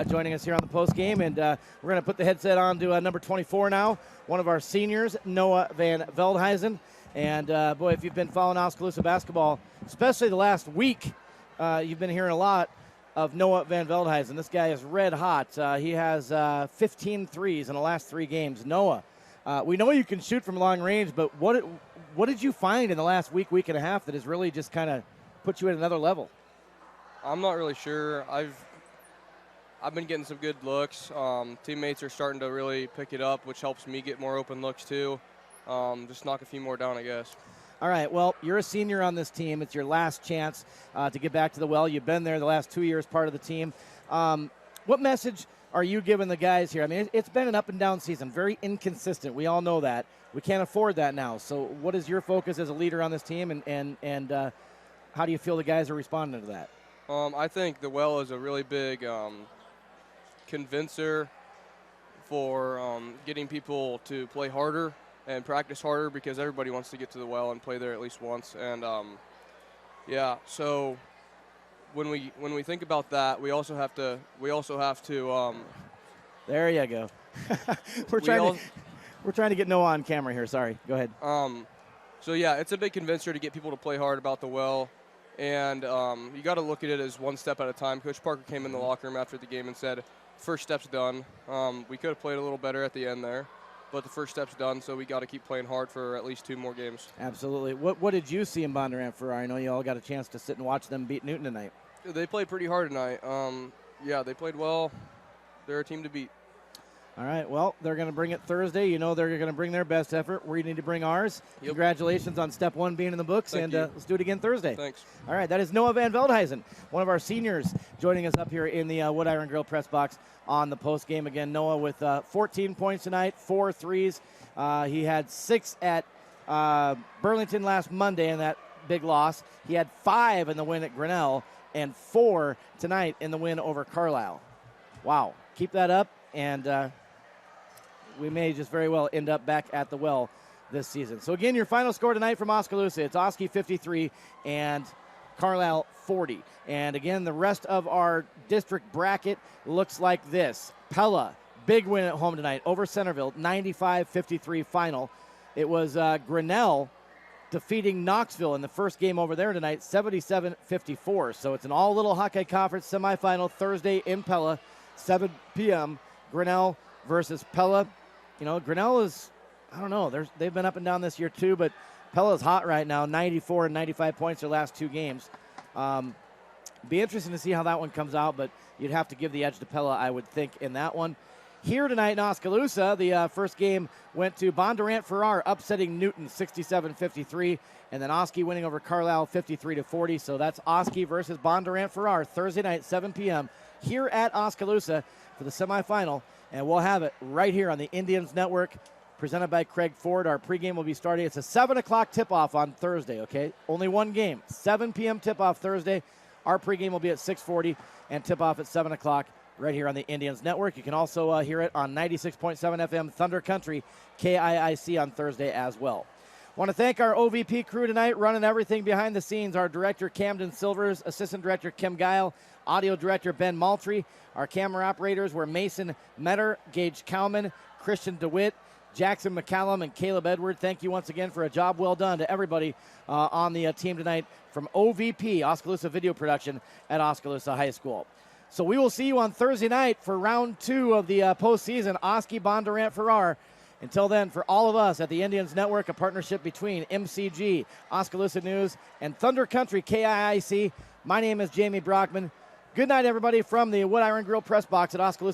joining us here on the post game. And we're going to put the headset on to number 24 now, one of our seniors, Noah Van Veldhuizen. And, boy, if you've been following Oskaloosa basketball, especially the last week, you've been hearing a lot of Noah Van Veldhuizen. This guy is red hot. He has 15 threes in the last 3 games. Noah, we know you can shoot from long range, but what did you find in the last week and a half that has really just kind of put you at another level? I'm not really sure. I've been getting some good looks. Teammates are starting to really pick it up, which helps me get more open looks too. Just knock a few more down, I guess. All right, well, you're a senior on this team. It's your last chance to get back to the well. You've been there the last 2 years, part of the team. What message are you giving the guys here? I mean, it's been an up-and-down season, very inconsistent. We all know that. We can't afford that now. So what is your focus as a leader on this team, and how do you feel the guys are responding to that? I think the well is a really big convincer for getting people to play harder and practice harder, because everybody wants to get to the well and play there at least once. And so when we think about that, we also have to there you go. We're trying to get Noah on camera here. Sorry, go ahead. So yeah, it's a big convincer to get people to play hard about the well, And you got to look at it as one step at a time. Coach Parker came in the locker room after the game and said, first step's done. We could have played a little better at the end there, but the first step's done, so we got to keep playing hard for at least 2 more games. Absolutely. What did you see in Bondurant Ferrari? I know you all got a chance to sit and watch them beat Newton tonight. They played pretty hard tonight. Yeah, they played well. They're a team to beat. All right, well, they're going to bring it Thursday. You know they're going to bring their best effort. We need to bring ours. Yep. Congratulations on step 1 being in the books, and let's do it again Thursday. Thanks. All right, that is Noah Van Veldhuizen, one of our seniors, joining us up here in the Wood Iron Grill press box on the post game. Again, Noah with 14 points tonight, 4 threes. He had 6 at Burlington last Monday in that big loss. He had 5 in the win at Grinnell and 4 tonight in the win over Carlisle. Wow, keep that up, and we may just very well end up back at the well this season. So again, your final score tonight from Oskaloosa, it's Oski 53 and Carlisle 40. And again, the rest of our district bracket looks like this. Pella, big win at home tonight over Centerville, 95-53 final. It was Grinnell defeating Knoxville in the first game over there tonight, 77-54. So it's an all Little Hawkeye Conference semifinal Thursday in Pella, 7 p.m. Grinnell versus Pella. You know, Grinnell is, I don't know, they've been up and down this year too, but Pella's hot right now, 94 and 95 points their last 2 games. Be interesting to see how that one comes out, but you'd have to give the edge to Pella, I would think, in that one. Here tonight in Oskaloosa, the first game went to Bondurant Farrar, upsetting Newton 67-53, and then Oski winning over Carlisle 53-40. So that's Oski versus Bondurant Farrar, Thursday night, 7 p.m. here at Oskaloosa for the semifinal. And we'll have it right here on the Indians Network, presented by Craig Ford. Our pregame will be starting. It's a 7 o'clock tip-off on Thursday, okay? Only one game. 7 p.m. tip-off Thursday. Our pregame will be at 6:40 and tip-off at 7 o'clock right here on the Indians Network. You can also hear it on 96.7 FM Thunder Country, KIIC on Thursday as well. Want to thank our OVP crew tonight, running everything behind the scenes. Our director, Camden Silvers, assistant director, Kim Guile, audio director, Ben Maltry. Our camera operators were Mason Metter, Gage Cowman, Christian DeWitt, Jackson McCallum, and Caleb Edward. Thank you once again for a job well done to everybody on the team tonight from OVP, Oskaloosa Video Production at Oskaloosa High School. So we will see you on Thursday night for round 2 of the postseason, Oski Bondurant Farrar. Until then, for all of us at the Indians Network, a partnership between MCG, Oskaloosa News, and Thunder Country KIIC, my name is Jamie Brockman. Good night, everybody, from the Wood Iron Grill press box at Oskaloosa.